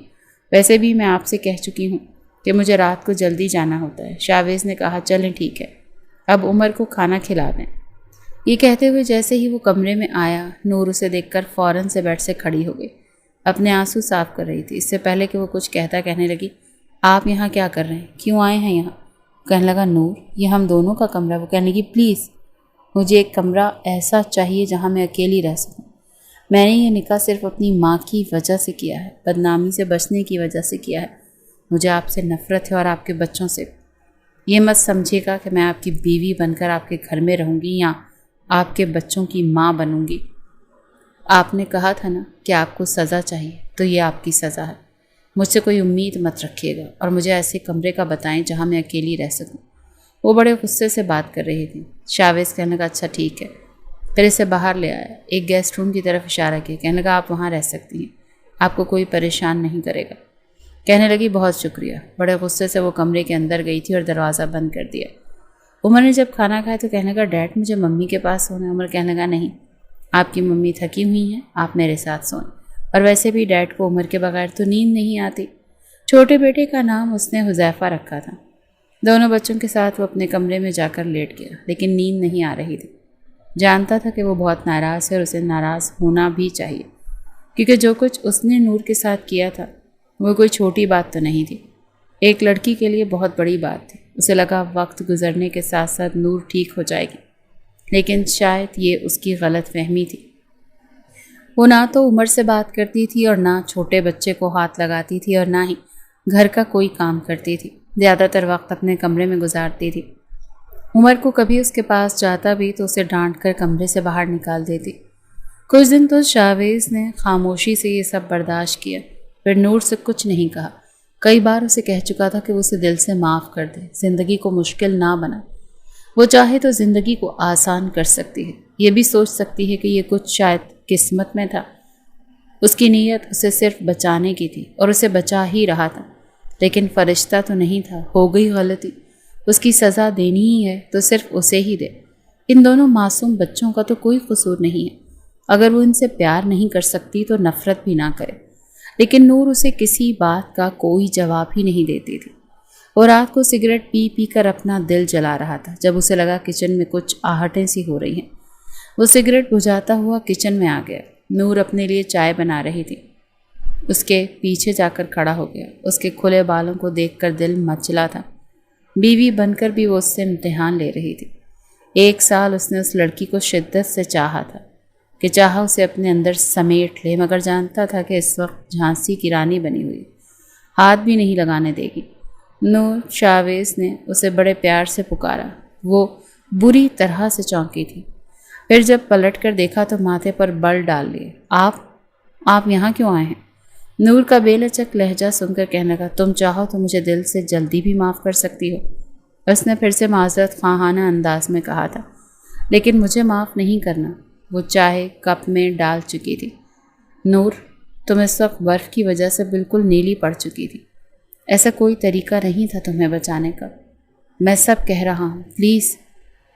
ویسے بھی میں آپ سے کہہ چکی ہوں کہ مجھے رات کو جلدی جانا ہوتا ہے۔ شاویز نے کہا چلیں ٹھیک ہے، اب عمر کو کھانا کھلا دیں۔ یہ کہتے ہوئے جیسے ہی وہ کمرے میں آیا، نور اسے دیکھ کر فوراً سے بیڈ سے کھڑی ہو گئی۔ اپنے آنسو صاف کر رہی تھی۔ اس سے پہلے کہ وہ کچھ کہتا کہنے لگی، آپ یہاں کیا کر رہے ہیں؟ کیوں آئے ہیں یہاں؟ کہنے لگا، نور یہ ہم دونوں کا کمرہ ہے۔ وہ کہنے لگی، پلیز مجھے ایک کمرہ ایسا چاہیے جہاں میں اکیلی رہ سکوں۔ میں نے یہ نکاح صرف اپنی ماں کی وجہ سے کیا ہے، بدنامی سے بچنے کی وجہ سے کیا ہے۔ مجھے آپ سے نفرت ہے اور آپ کے بچوں سے۔ یہ مت سمجھے گا کہ میں آپ کی بیوی بن کر آپ کے گھر میں رہوں گی یا آپ کے بچوں کی ماں بنوں گی۔ آپ نے کہا تھا نا کہ آپ کو سزا چاہیے، تو یہ آپ کی سزا ہے۔ مجھ سے کوئی امید مت رکھیے گا اور مجھے ایسے کمرے کا بتائیں جہاں میں اکیلی رہ سکوں۔ وہ بڑے غصے سے بات کر رہی تھی۔ شاویز کہنے لگا، اچھا ٹھیک ہے۔ پھر اسے باہر لے آیا، ایک گیسٹ روم کی طرف اشارہ کیا۔ کہنے لگا، آپ وہاں رہ سکتی ہیں، آپ کو کوئی پریشان نہیں کرے گا۔ کہنے لگی، بہت شکریہ۔ بڑے غصے سے وہ کمرے کے اندر گئی تھی اور دروازہ بند کر دیا۔ عمر نے جب کھانا کھایا تو کہنے لگا، ڈیڈ مجھے ممی کے پاس سونا ہے۔ عمر کہنے لگا، نہیں، آپ کی ممی تھکی ہوئی ہیں، آپ میرے ساتھ سوئیں۔ اور ویسے بھی ڈیڈ کو عمر کے بغیر تو نیند نہیں آتی۔ چھوٹے بیٹے کا نام اس نے حذیفہ رکھا تھا۔ دونوں بچوں کے ساتھ وہ اپنے کمرے میں جا کر لیٹ گیا، لیکن نیند نہیں آ رہی تھی۔ جانتا تھا کہ وہ بہت ناراض ہے اور اسے ناراض ہونا بھی چاہیے، کیونکہ جو کچھ اس نے نور کے ساتھ کیا تھا وہ کوئی چھوٹی بات تو نہیں تھی، ایک لڑکی کے لیے بہت بڑی بات تھی۔ اسے لگا وقت گزرنے کے ساتھ ساتھ نور ٹھیک ہو جائے گی، لیکن شاید یہ اس کی غلط فہمی تھی۔ وہ نہ تو عمر سے بات کرتی تھی اور نہ چھوٹے بچے کو ہاتھ لگاتی تھی اور نہ ہی گھر کا کوئی کام کرتی تھی۔ زیادہ تر وقت اپنے کمرے میں گزارتی تھی۔ عمر کو کبھی اس کے پاس جاتا بھی تو اسے ڈانٹ کر کمرے سے باہر نکال دیتی۔ کچھ دن تو شاویز نے خاموشی سے یہ سب برداشت کیا، پھر نور سے کچھ نہیں کہا۔ کئی بار اسے کہہ چکا تھا کہ وہ اسے دل سے معاف کر دے، زندگی کو مشکل نہ بنا۔ وہ چاہے تو زندگی کو آسان کر سکتی ہے، یہ بھی سوچ سکتی ہے کہ یہ کچھ شاید قسمت میں تھا۔ اس کی نیت اسے صرف بچانے کی تھی اور اسے بچا ہی رہا تھا، لیکن فرشتہ تو نہیں تھا۔ ہو گئی غلطی، اس کی سزا دینی ہی ہے تو صرف اسے ہی دے۔ ان دونوں معصوم بچوں کا تو کوئی قصور نہیں ہے۔ اگر وہ ان سے پیار نہیں کر سکتی تو نفرت بھی نہ کرے۔ لیکن نور اسے کسی بات کا کوئی جواب ہی نہیں دیتی تھی۔ اور رات کو سگریٹ پی پی کر اپنا دل جلا رہا تھا۔ جب اسے لگا کچن میں کچھ آہٹیں سی ہو رہی ہیں، وہ سگریٹ بجھاتا ہوا کچن میں آ گیا۔ نور اپنے لیے چائے بنا رہی تھی۔ اس کے پیچھے جا کر کھڑا ہو گیا۔ اس کے کھلے بالوں کو دیکھ کر دل مچلا تھا۔ بیوی بن کر بھی وہ اس سے امتحان لے رہی تھی۔ 1 سال اس نے اس لڑکی کو شدت سے چاہا تھا کہ چاہا اسے اپنے اندر سمیٹ لے، مگر جانتا تھا کہ اس وقت جھانسی کی رانی بنی ہوئی، ہاتھ بھی نہیں لگانے دے گی۔ نور شاویز نے اسے بڑے پیار سے پکارا۔ وہ بری طرح سے چونکی تھی۔ پھر جب پلٹ کر دیکھا تو ماتھے پر بل ڈال لیے۔ آپ یہاں کیوں آئے ہیں؟ نور کا بے لچک لہجہ سن کر کہنے لگا، تم چاہو تو مجھے دل سے جلدی بھی معاف کر سکتی ہو۔ اس نے پھر سے معذرت خواہانہ انداز میں کہا تھا، لیکن مجھے معاف نہیں کرنا۔ وہ چائے کپ میں ڈال چکی تھی۔ نور، تم اس وقت برف کی وجہ سے بالکل نیلی پڑ چکی تھی۔ ایسا کوئی طریقہ نہیں تھا تمہیں بچانے کا۔ میں سب کہہ رہا ہوں، پلیز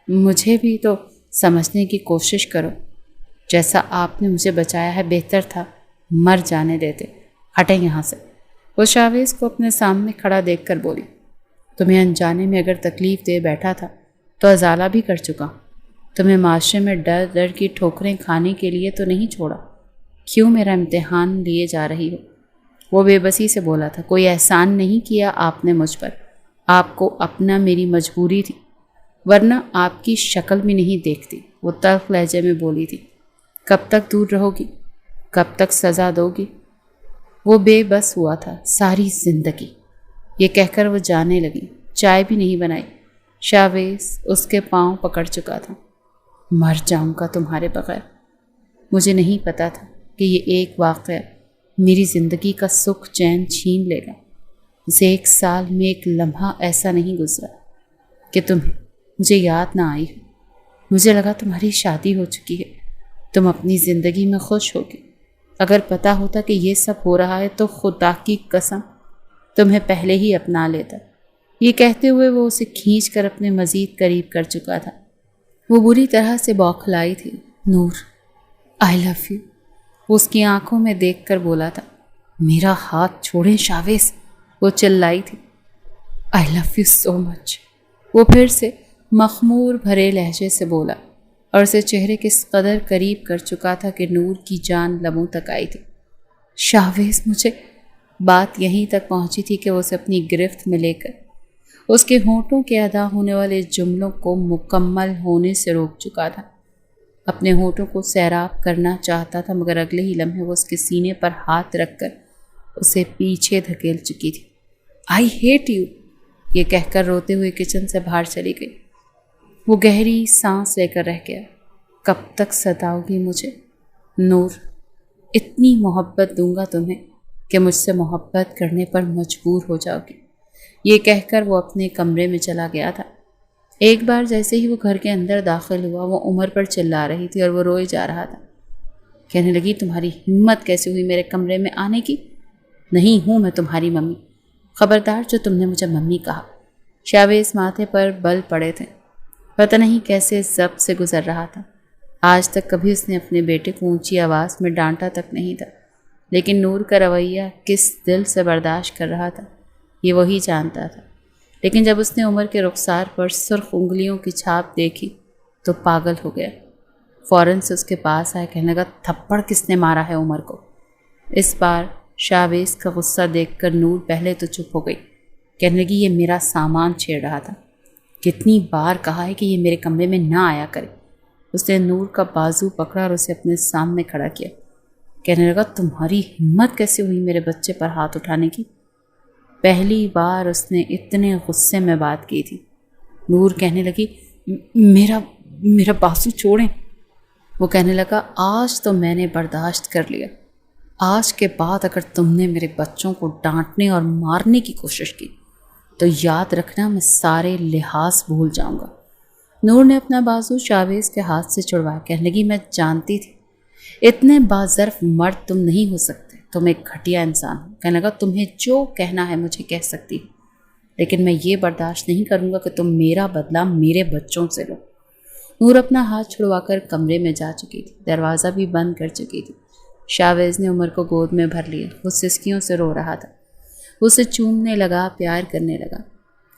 مجھے بھی تو سمجھنے کی کوشش کرو۔ جیسا آپ نے مجھے بچایا ہے بہتر تھا مر جانے دیتے۔ ہٹیں یہاں سے۔ وہ شاویز کو اپنے سامنے کھڑا دیکھ کر بولی، تمہیں انجانے میں اگر تکلیف دے بیٹھا تھا تو ازالہ بھی کر چکا۔ تمہیں معاشرے میں ڈر ڈر کی ٹھوکریں کھانے کے لیے تو نہیں چھوڑا۔ کیوں میرا امتحان لیے جا رہی ہو؟ وہ بے بسی سے بولا تھا، کوئی احسان نہیں کیا آپ نے مجھ پر، آپ کو اپنا میری مجبوری تھی، ورنہ آپ کی شکل بھی نہیں دیکھتی۔ وہ تلخ لہجے میں بولی تھی، کب تک دور رہو گی؟ کب تک سزا دو گی؟ وہ بے بس ہوا تھا ساری زندگی۔ یہ کہہ کر وہ جانے لگی۔ چائے بھی نہیں بنائی۔ شاویز اس کے پاؤں پکڑ چکا تھا۔ مر جاؤں گا تمہارے بغیر۔ مجھے نہیں پتا تھا کہ یہ ایک واقعہ میری زندگی کا سکھ چین چھین لے گا۔ اسے 1 سال میں ایک لمحہ ایسا نہیں گزرا کہ تمہیں مجھے یاد نہ آئی ہو۔ مجھے لگا تمہاری شادی ہو چکی ہے، تم اپنی زندگی میں خوش ہوگی۔ اگر پتا ہوتا کہ یہ سب ہو رہا ہے تو خدا کی قسم تمہیں پہلے ہی اپنا لیتا۔ یہ کہتے ہوئے وہ اسے کھینچ کر اپنے مزید قریب کر چکا تھا۔ وہ بری طرح سے بوکھلائی تھی۔ نور، آئی لو یو، وہ اس کی آنکھوں میں دیکھ کر بولا تھا۔ میرا ہاتھ چھوڑیں شاویز، وہ چلائی تھی۔ آئی لو یو سو مچ، وہ پھر سے مخمور بھرے لہجے سے بولا۔ اور اسے چہرے کے اس قدر قریب کر چکا تھا کہ نور کی جان لبوں تک آئی تھی۔ شاویز، مجھے… بات یہیں تک پہنچی تھی کہ وہ اسے اپنی گرفت میں لے کر اس کے ہونٹوں کے ادا ہونے والے جملوں کو مکمل ہونے سے روک چکا تھا۔ اپنے ہونٹوں کو سیراب کرنا چاہتا تھا، مگر اگلے ہی لمحے وہ اس کے سینے پر ہاتھ رکھ کر اسے پیچھے دھکیل چکی تھی۔ آئی ہیٹ یو، یہ کہہ کر روتے ہوئے کچن سے باہر چلی گئی۔ وہ گہری سانس لے کر رہ گیا۔ کب تک ستاؤ گی مجھے نور؟ اتنی محبت دوں گا تمہیں کہ مجھ سے محبت کرنے پر مجبور ہو جاؤ گی، یہ کہہ کر وہ اپنے کمرے میں چلا گیا تھا۔ ایک بار جیسے ہی وہ گھر کے اندر داخل ہوا، وہ عمر پر چلا رہی تھی اور وہ روئے جا رہا تھا۔ کہنے لگی، تمہاری ہمت کیسے ہوئی میرے کمرے میں آنے کی؟ نہیں ہوں میں تمہاری ممی، خبردار جو تم نے مجھے ممی کہا۔ شاویز ماتھے پر بل پڑے تھے، پتہ نہیں کیسے ضبط سے گزر رہا تھا۔ آج تک کبھی اس نے اپنے بیٹے کو اونچی آواز میں ڈانٹا تک نہیں تھا، لیکن نور کا رویہ کس دل سے برداشت کر رہا تھا یہ وہی جانتا تھا۔ لیکن جب اس نے عمر کے رخسار پر سرخ انگلیوں کی چھاپ دیکھی تو پاگل ہو گیا۔ فوراً سے اس کے پاس آئے، کہنے لگا، تھپڑ کس نے مارا ہے عمر کو؟ اس بار شاویز کا غصہ دیکھ کر نور پہلے تو چپ ہو گئی، کہنے لگی، یہ میرا سامان چھیڑ رہا تھا، کتنی بار کہا ہے کہ یہ میرے کمرے میں نہ آیا کرے۔ اس نے نور کا بازو پکڑا اور اسے اپنے سامنے کھڑا کیا، کہنے لگا، تمہاری ہمت کیسے ہوئی میرے بچے پر ہاتھ اٹھانے کی؟ پہلی بار اس نے اتنے غصے میں بات کی تھی۔ نور کہنے لگی، میرا بازو چھوڑیں۔ وہ کہنے لگا، آج تو میں نے برداشت کر لیا، آج کے بعد اگر تم نے میرے بچوں کو ڈانٹنے اور مارنے کی کوشش کی تو یاد رکھنا میں سارے لحاظ بھول جاؤں گا۔ نور نے اپنا بازو شاویز کے ہاتھ سے چھڑوایا، کہنے لگی، میں جانتی تھی اتنے باظرف مرد تم نہیں ہو سکتے، تم ایک گھٹیا انسان ہو۔ کہنے لگا، تمہیں جو کہنا ہے مجھے کہہ سکتی ہو، لیکن میں یہ برداشت نہیں کروں گا کہ تم میرا بدلہ میرے بچوں سے لو۔ نور اپنا ہاتھ چھڑوا کر کمرے میں جا چکی تھی، دروازہ بھی بند کر چکی تھی۔ شاویز نے عمر کو گود میں بھر لیا، وہ سسکیوں سے رو رہا تھا۔ وہ اسے چومنے لگا، پیار کرنے لگا،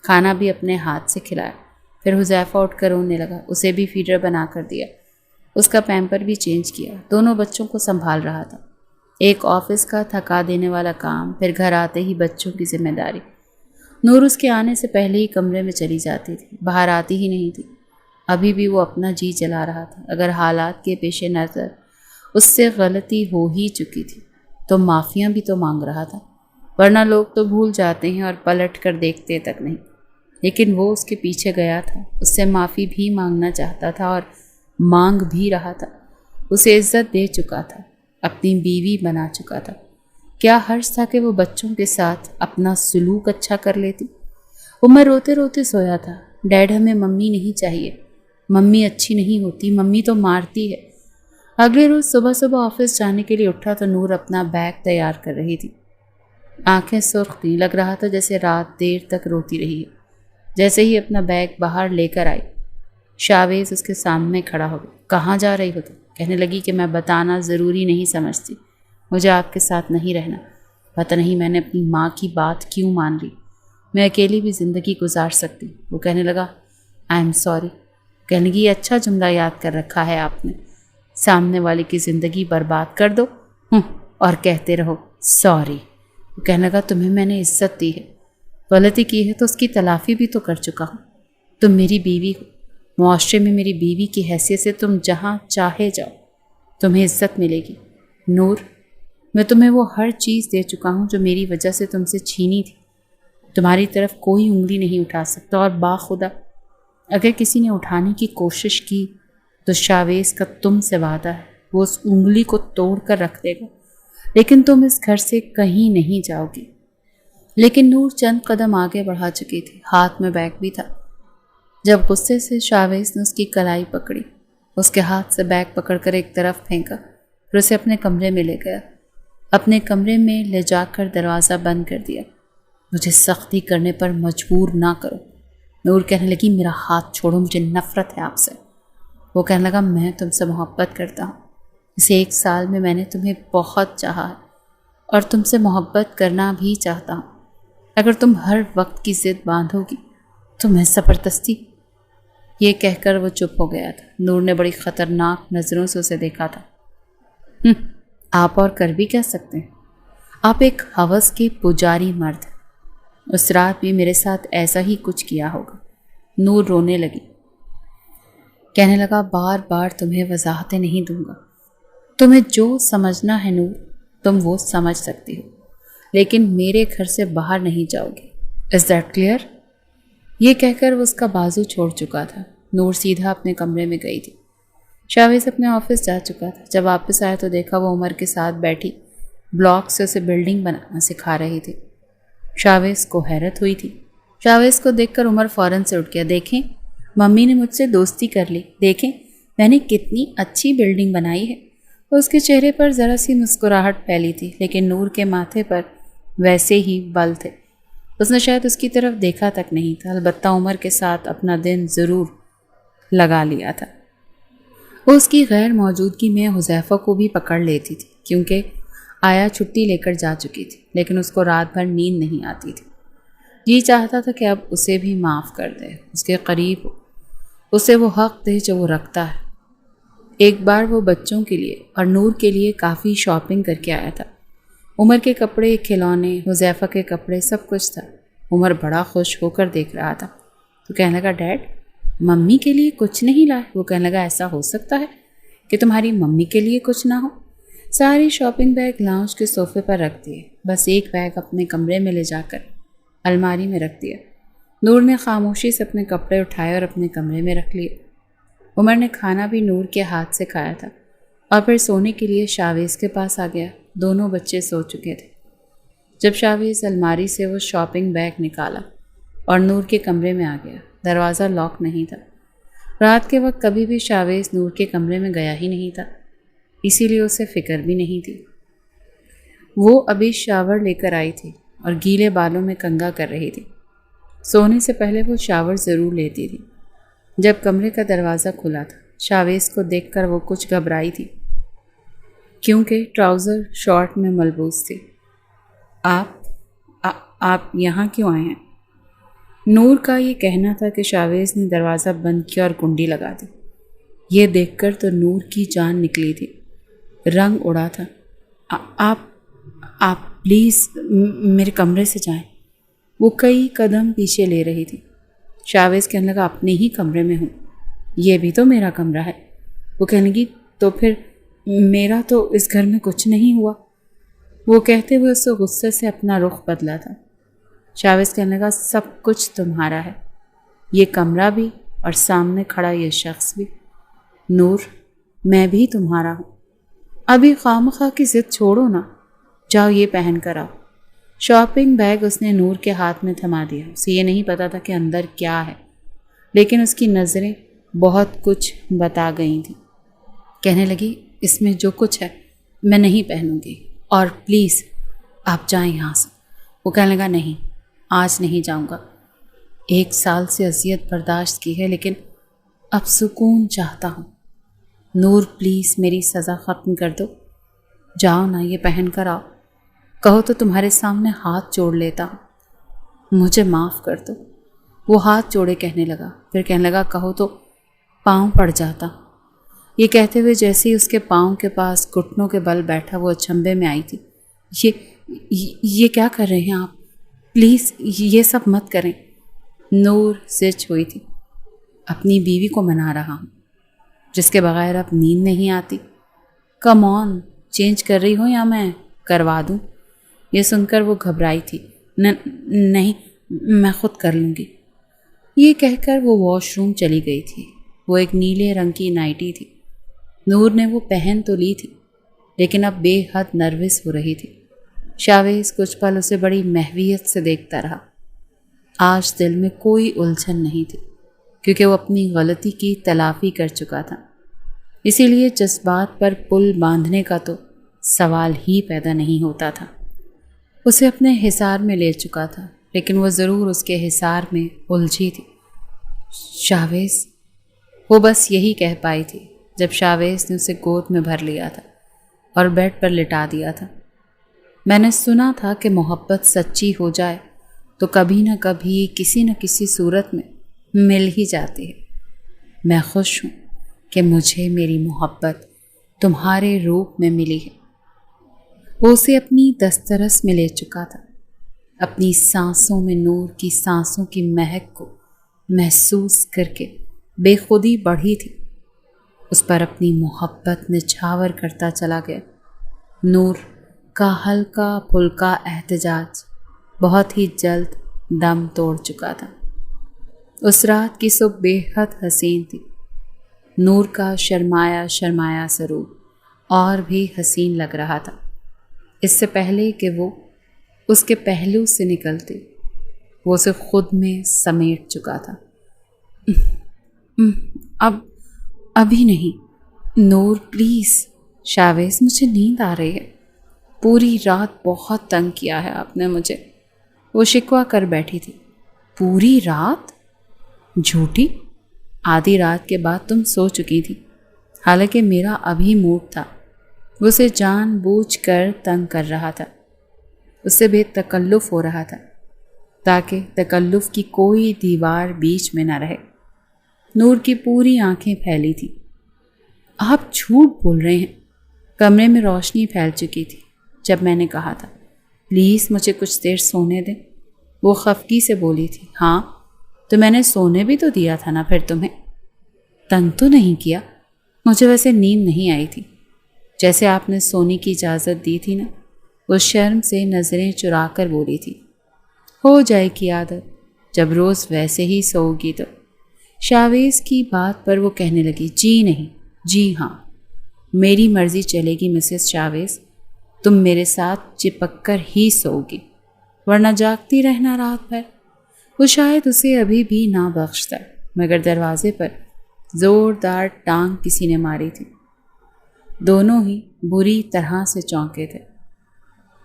کھانا بھی اپنے ہاتھ سے کھلایا۔ پھر حذیفہ اٹھ کر رونے لگا، اسے بھی فیڈر بنا کر دیا، اس کا پیمپر بھی چینج کیا، دونوں بچوں کو سنبھال رہا تھا۔ ایک آفس کا تھکا دینے والا کام، پھر گھر آتے ہی بچوں کی ذمہ داری۔ نور اس کے آنے سے پہلے ہی کمرے میں چلی جاتی تھی، باہر آتی ہی نہیں تھی۔ ابھی بھی وہ اپنا جی چلا رہا تھا، اگر حالات کے پیش نظر اس سے غلطی ہو ہی چکی تھی تو معافیاں بھی تو مانگ رہا تھا، ورنہ لوگ تو بھول جاتے ہیں اور پلٹ کر دیکھتے تک نہیں۔ لیکن وہ اس کے پیچھے گیا تھا، اس سے معافی بھی مانگنا چاہتا تھا اور مانگ بھی رہا تھا۔ اسے عزت دے چکا تھا، اپنی بیوی بنا چکا تھا۔ کیا حرج تھا کہ وہ بچوں کے ساتھ اپنا سلوک اچھا کر لیتی؟ عمر روتے روتے سویا تھا۔ ڈیڈ، ہمیں ممی نہیں چاہیے، ممی اچھی نہیں ہوتی، ممی تو مارتی ہے۔ اگلے روز صبح صبح آفس جانے کے لیے اٹھا تو نور اپنا بیگ تیار کر رہی تھی۔ آنکھیں سرخ تھیں، لگ رہا تھا جیسے رات دیر تک روتی رہی ہے۔ جیسے ہی اپنا بیگ باہر لے کر آئی، شاویز اس کے سامنے کھڑا ہو گیا۔ کہاں جا رہی ہو تم؟ کہنے لگی کہ میں بتانا ضروری نہیں سمجھتی، مجھے آپ کے ساتھ نہیں رہنا۔ پتہ نہیں میں نے اپنی ماں کی بات کیوں مان لی، میں اکیلی بھی زندگی گزار سکتی۔ وہ کہنے لگا، آئی ایم سوری۔ کہنے لگی، یہ اچھا جملہ یاد کر رکھا ہے آپ نے، سامنے والے کی زندگی برباد کر دو اور کہتے رہو سوری۔ وہ کہنے لگا، تمہیں میں نے عزت دی ہے، غلطی کی ہے تو اس کی تلافی بھی تو کر چکا ہوں۔ تم میری بیوی ہو، معاشرے میں میری بیوی کی حیثیت سے تم جہاں چاہے جاؤ، تمہیں عزت ملے گی۔ نور، میں تمہیں وہ ہر چیز دے چکا ہوں جو میری وجہ سے تم سے چھینی تھی۔ تمہاری طرف کوئی انگلی نہیں اٹھا سکتا، اور باخدا اگر کسی نے اٹھانے کی کوشش کی تو شاویز کا تم سے وعدہ ہے وہ اس انگلی کو توڑ کر رکھ دے گا، لیکن تم اس گھر سے کہیں نہیں جاؤ گی۔ لیکن نور چند قدم آگے بڑھا چکی تھی، ہاتھ میں بیگ بھی تھا۔ جب غصے سے شاویز نے اس کی کلائی پکڑی، اس کے ہاتھ سے بیگ پکڑ کر ایک طرف پھینکا، پھر اسے اپنے کمرے میں لے گیا۔ اپنے کمرے میں لے جا کر دروازہ بند کر دیا۔ مجھے سختی کرنے پر مجبور نہ کرو۔ نور کہنے لگی، میرا ہاتھ چھوڑو، مجھے نفرت ہے آپ سے۔ وہ کہنے لگا، میں تم سے محبت کرتا ہوں، اس 1 سال میں میں نے تمہیں بہت چاہا ہے اور تم سے محبت کرنا بھی چاہتا ہوں۔ اگر تم ہر وقت کی ضد باندھو گی تو میں زبردستی… یہ کہہ کر وہ چپ ہو گیا تھا۔ نور نے بڑی خطرناک نظروں سے اسے دیکھا تھا۔ آپ اور کر بھی کیا سکتے ہیں؟ آپ ایک ہوس کے پجاری مرد ہیں۔ اس رات بھی میرے ساتھ ایسا ہی کچھ کیا ہوگا۔ نور رونے لگی، کہنے لگا بار بار تمہیں وضاحتیں نہیں دوں گا، تمہیں جو سمجھنا ہے نور تم وہ سمجھ سکتی ہو، لیکن میرے گھر سے باہر نہیں جاؤ گی۔ Is that clear? یہ کہہ کر وہ اس کا بازو چھوڑ چکا تھا۔ نور سیدھا اپنے کمرے میں گئی تھی۔ شاویز اپنے آفس جا چکا تھا۔ جب واپس آیا تو دیکھا وہ عمر کے ساتھ بیٹھی بلاک سے اسے بلڈنگ بنانا سکھا رہی تھی۔ شاویز کو حیرت ہوئی تھی۔ شاویز کو دیکھ کر عمر فوراً سے اٹھ گیا۔ دیکھیں ممی نے مجھ سے دوستی کر لی، دیکھیں میں نے کتنی اچھی بلڈنگ بنائی ہے۔ اس کے چہرے پر ذرا سی مسکراہٹ پھیلی تھی، لیکن نور کے ماتھے پر ویسے ہی بل تھے۔ اس نے شاید اس کی طرف دیکھا تک نہیں تھا، البتہ عمر کے ساتھ اپنا دن ضرور لگا لیا تھا۔ وہ اس کی غیر موجودگی میں حذیفہ کو بھی پکڑ لیتی تھی، کیونکہ آیا چھٹی لے کر جا چکی تھی، لیکن اس کو رات بھر نیند نہیں آتی تھی۔ یہ چاہتا تھا کہ اب اسے بھی معاف کر دے، اس کے قریب ہو، اسے وہ حق دے جو وہ رکھتا ہے۔ ایک بار وہ بچوں کے لیے اور نور کے لیے کافی شاپنگ کر کے آیا تھا۔ عمر کے کپڑے، کھلونے، حذیفہ کے کپڑے، سب کچھ تھا۔ عمر بڑا خوش ہو کر دیکھ رہا تھا تو کہنے لگا ڈیڈ ممی کے لیے کچھ نہیں لائے؟ وہ کہنے لگا ایسا ہو سکتا ہے کہ تمہاری ممی کے لیے کچھ نہ ہو؟ ساری شاپنگ بیگ لاؤنج کے صوفے پر رکھ دیے، بس ایک بیگ اپنے کمرے میں لے جا کر الماری میں رکھ دیا۔ نور نے خاموشی سے اپنے کپڑے اٹھائے اور اپنے کمرے میں رکھ لیے۔ عمر نے کھانا بھی نور کے ہاتھ سے کھایا تھا اور پھر سونے کے لیے شاویز کے پاس آ گیا۔ دونوں بچے سو چکے تھے جب شاویز الماری سے وہ شاپنگ بیگ نکالا اور نور کے کمرے میں آ گیا۔ دروازہ لاک نہیں تھا۔ رات کے وقت کبھی بھی شاویز نور کے کمرے میں گیا ہی نہیں تھا، اسی لیے اسے فکر بھی نہیں تھی۔ وہ ابھی شاور لے کر آئی تھی اور گیلے بالوں میں کنگھا کر رہی تھی۔ سونے سے پہلے وہ شاور ضرور لیتی تھی۔ جب کمرے کا دروازہ کھلا تھا، شاویز کو دیکھ کر وہ کچھ گھبرائی تھی، کیونکہ ٹراؤزر شارٹ میں ملبوس تھی۔ آپ یہاں کیوں آئے ہیں؟ نور کا یہ کہنا تھا کہ شاویز نے دروازہ بند کیا اور کنڈی لگا دی۔ یہ دیکھ کر تو نور کی جان نکلی تھی، رنگ اڑا تھا۔ آپ پلیز میرے کمرے سے جائیں۔ وہ کئی قدم پیچھے لے رہی تھی۔ شاویز کہنے لگا اپنے ہی کمرے میں ہوں، یہ بھی تو میرا کمرہ ہے۔ وہ کہنے لگی تو پھر میرا تو اس گھر میں کچھ نہیں ہوا۔ وہ کہتے ہوئے اس غصے سے اپنا رخ بدلا تھا۔ شاویز کہنے لگا سب کچھ تمہارا ہے، یہ کمرہ بھی اور سامنے کھڑا یہ شخص بھی۔ نور میں بھی تمہارا ہوں، ابھی خواہ کی ضد چھوڑو نا، جاؤ یہ پہن کر آؤ۔ شاپنگ بیگ اس نے نور کے ہاتھ میں تھما دیا۔ اسے یہ نہیں پتا تھا کہ اندر کیا ہے، لیکن اس کی نظریں بہت کچھ بتا گئی تھیں۔ کہنے لگی اس میں جو کچھ ہے میں نہیں پہنوں گی، اور پلیز آپ جائیں یہاں سے۔ وہ کہنے لگا نہیں، آج نہیں جاؤں گا۔ 1 سال سے اذیت برداشت کی ہے، لیکن اب سکون چاہتا ہوں۔ نور پلیز میری سزا ختم کر دو، جاؤ نا یہ پہن کر آؤ، کہو تو تمہارے سامنے ہاتھ جوڑ لیتا ہوں، مجھے معاف کر دو۔ وہ ہاتھ جوڑے کہنے لگا، پھر کہنے لگا کہو تو پاؤں پڑ جاتا۔ یہ کہتے ہوئے جیسے ہی اس کے پاؤں کے پاس گھٹنوں کے بل بیٹھا وہ اچنبھے میں آئی تھی۔ یہ کیا کر رہے ہیں آپ؟ پلیز یہ سب مت کریں۔ نور سچ ہوئی تھی، اپنی بیوی کو منا رہا ہوں جس کے بغیر اب نیند نہیں آتی۔ کم آن، چینج کر رہی ہو یا میں کروا دوں؟ یہ سن کر وہ گھبرائی تھی۔ نہیں، میں خود کر لوں گی۔ یہ کہہ کر وہ واش روم چلی گئی تھی۔ وہ ایک نیلے رنگ کی نائٹی تھی۔ نور نے وہ پہن تو لی تھی، لیکن اب بے حد نروس ہو رہی تھی۔ شاویز کچھ پل اسے بڑی محویت سے دیکھتا رہا۔ آج دل میں کوئی الجھن نہیں تھی، کیونکہ وہ اپنی غلطی کی تلافی کر چکا تھا۔ اسی لیے جذبات پر پل باندھنے کا تو سوال ہی پیدا نہیں ہوتا تھا۔ اسے اپنے حصار میں لے چکا تھا، لیکن وہ ضرور اس کے حصار میں الجھی تھی۔ شاویز، وہ بس یہی کہہ پائی تھی جب شاویز نے اسے گود میں بھر لیا تھا اور بیڈ پر لٹا دیا تھا۔ میں نے سنا تھا کہ محبت سچی ہو جائے تو کبھی نہ کبھی کسی نہ کسی صورت میں مل ہی جاتی ہے، میں خوش ہوں کہ مجھے میری محبت تمہارے روپ میں ملی ہے۔ وہ اسے اپنی دسترس میں لے چکا تھا، اپنی سانسوں میں نور کی سانسوں کی مہک کو محسوس کر کے بے خودی بڑھی تھی۔ اس پر اپنی محبت نچھاور کرتا چلا گیا۔ نور کا ہلکا پھلکا احتجاج بہت ہی جلد دم توڑ چکا تھا۔ اس رات کی صبح بے حد حسین تھی۔ نور کا شرمایا شرمایا سروپ اور بھی حسین لگ رہا تھا۔ اس سے پہلے کہ وہ اس کے پہلو سے نکلتے، وہ اسے خود میں سمیٹ چکا تھا۔ ابھی نہیں نور، پلیز۔ شاویز، مجھے نیند آ رہی ہے۔ پوری رات بہت تنگ کیا ہے آپ نے مجھے، وہ شکوہ کر بیٹھی تھی۔ پوری رات؟ جھوٹی۔ آدھی رات کے بعد تم سو چکی تھی، حالانکہ میرا ابھی موڈ تھا۔ وہ اسے جان بوجھ کر تنگ کر رہا تھا، اس سے بے تکلف ہو رہا تھا تاکہ تکلف کی کوئی دیوار بیچ میں نہ رہے۔ نور کی پوری آنکھیں پھیلی تھیں۔ آپ جھوٹ بول رہے ہیں۔ کمرے میں روشنی پھیل چکی تھی جب میں نے کہا تھا پلیز مجھے کچھ دیر سونے دیں۔ وہ خفگی سے بولی تھی، ہاں تو میں نے سونے بھی تو دیا تھا نا، پھر تمہیں تنگ تو نہیں کیا؟ مجھے ویسے نیند نہیں آئی تھی، جیسے آپ نے سونے کی اجازت دی تھی نا۔ وہ شرم سے نظریں چرا کر بولی تھی، ہو جائے گی عادت، جب روز ویسے ہی سوگی تو۔ شاویز کی بات پر وہ کہنے لگی، جی نہیں، جی ہاں، میری مرضی چلے گی مسز شاویز، تم میرے ساتھ چپک کر ہی سوگی، ورنہ جاگتی رہنا رات بھر۔ وہ شاید اسے ابھی بھی نہ بخشتا، مگر دروازے پر زوردار ٹانگ کسی نے ماری تھی۔ دونوں ہی بری طرح سے چونکے تھے۔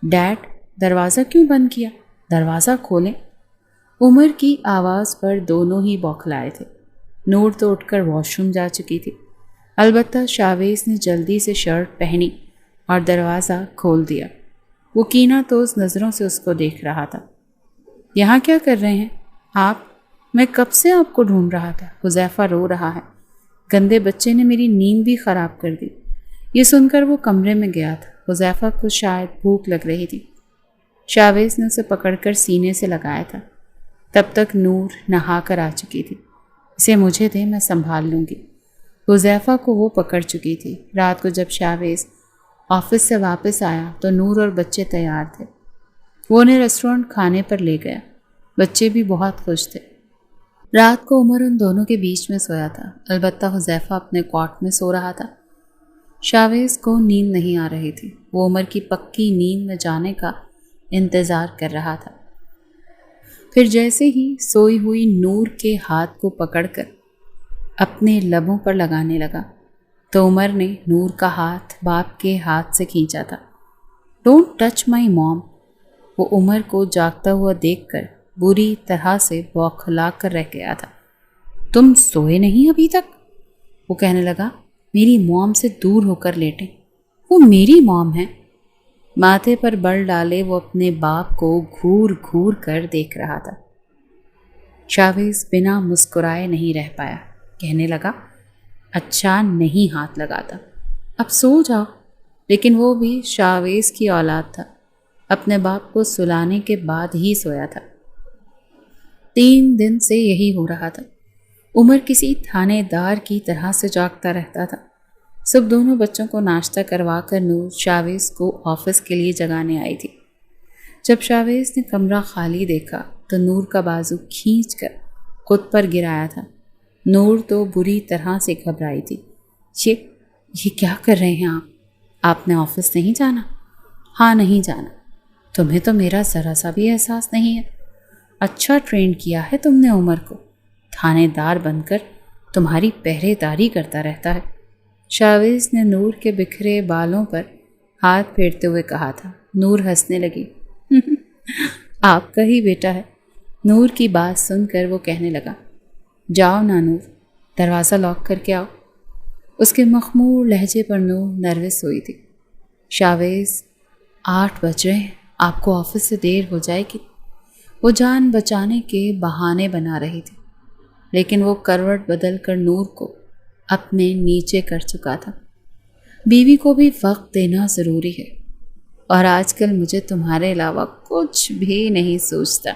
ڈیڈ، دروازہ کیوں بند کیا؟ دروازہ کھولیں۔ عمر کی آواز پر دونوں ہی بوکھلائے تھے۔ نور تو اٹھ کر واش روم جا چکی تھی، البتہ شاویز نے جلدی سے شرٹ پہنی اور دروازہ کھول دیا۔ وہ کینہ توز نظروں سے اس کو دیکھ رہا تھا۔ یہاں کیا کر رہے ہیں آپ؟ میں کب سے آپ کو ڈھونڈ رہا تھا۔ حذیفہ رو رہا ہے، گندے بچے نے میری نیند بھی خراب کر دی۔ یہ سن کر وہ کمرے میں گیا تھا۔ حذیفہ کو شاید بھوک لگ رہی تھی۔ شاویز نے اسے پکڑ کر سینے سے لگایا تھا۔ تب تک نور نہا کر آ چکی تھی۔ اسے مجھے دے، میں سنبھال لوں گی۔ حذیفہ کو وہ پکڑ چکی تھی۔ رات کو جب شاویز آفس سے واپس آیا تو نور اور بچے تیار تھے۔ وہ انہیں ریسٹورنٹ کھانے پر لے گیا۔ بچے بھی بہت خوش تھے۔ رات کو عمر ان دونوں کے بیچ میں سویا تھا، البتہ حذیفہ اپنے کوٹ میں سو رہا تھا۔ شاویز کو نیند نہیں آ رہی تھی۔ وہ عمر کی پکی نیند میں جانے کا انتظار کر رہا تھا۔ پھر جیسے ہی سوئی ہوئی نور کے ہاتھ کو پکڑ کر اپنے لبوں پر لگانے لگا تو عمر نے نور کا ہاتھ باپ کے ہاتھ سے کھینچا تھا۔ ڈونٹ ٹچ مائی موم۔ وہ عمر کو جاگتا ہوا دیکھ کر بری طرح سے بوکھلا کر رہ گیا تھا۔ تم سوئے نہیں ابھی تک؟ وہ کہنے لگا، میری موم سے دور ہو کر لیٹیں، وہ میری موم ہے۔ ماتھے پر بل ڈالے وہ اپنے باپ کو گھور گھور کر دیکھ رہا تھا۔ شاویز بنا مسکرائے نہیں رہ پایا، کہنے لگا، اچھا نہیں ہاتھ لگاتا، اب سو جاؤ۔ لیکن وہ بھی شاویز کی اولاد تھا، اپنے باپ کو سلانے کے بعد ہی سویا تھا۔ 3 دن سے یہی ہو رہا تھا۔ عمر کسی تھانے دار کی طرح سے جاگتا رہتا تھا۔ صبح دونوں بچوں کو ناشتہ کروا کر نور شاویز کو آفس کے لیے جگانے آئی تھی۔ جب شاویز نے کمرہ خالی دیکھا تو نور کا بازو کھینچ کر خود پر گرایا تھا۔ نور تو بری طرح سے گھبرائی تھی۔ یہ کیا کر رہے ہیں آپ نے آفس نہیں جانا؟ ہاں نہیں جانا۔ تمہیں تو میرا ذرا سا بھی احساس نہیں ہے۔ اچھا ٹرین کیا ہے تم نے عمر کو، تھانے دار بن کر تمہاری پہرے داری کرتا رہتا ہے۔ شاویز نے نور کے بکھرے بالوں پر ہاتھ پھیرتے ہوئے کہا تھا۔ نور ہنسنے لگی۔ آپ کا ہی بیٹا ہے۔ نور کی بات سن کر وہ کہنے لگا، جاؤ نا نور، دروازہ لاک کر کے آؤ۔ اس کے مخمور لہجے پر نور نروس ہوئی تھی۔ شاویز، 8 بج رہے ہیں، آپ کو آفس سے دیر ہو جائے گی۔ وہ جان بچانے کے بہانے بنا رہی تھی۔ لیکن وہ کروٹ بدل کر نور کو اپنے نیچے کر چکا تھا۔ بیوی کو بھی وقت دینا ضروری ہے، اور آج کل مجھے تمہارے علاوہ کچھ بھی نہیں سوچتا۔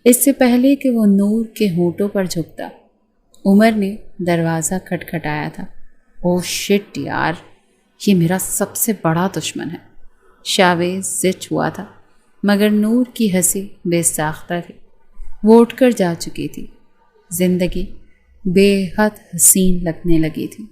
اس سے پہلے کہ وہ نور کے ہونٹوں پر جھکتا، عمر نے دروازہ کھٹکھٹایا تھا۔ او شٹ یار، یہ میرا سب سے بڑا دشمن ہے۔ شاویز زچ ہوا تھا، مگر نور کی ہنسی بے ساختہ تھی۔ وہ اٹھ کر جا چکی تھی۔ زندگی بے حد حسین لگنے لگی تھی۔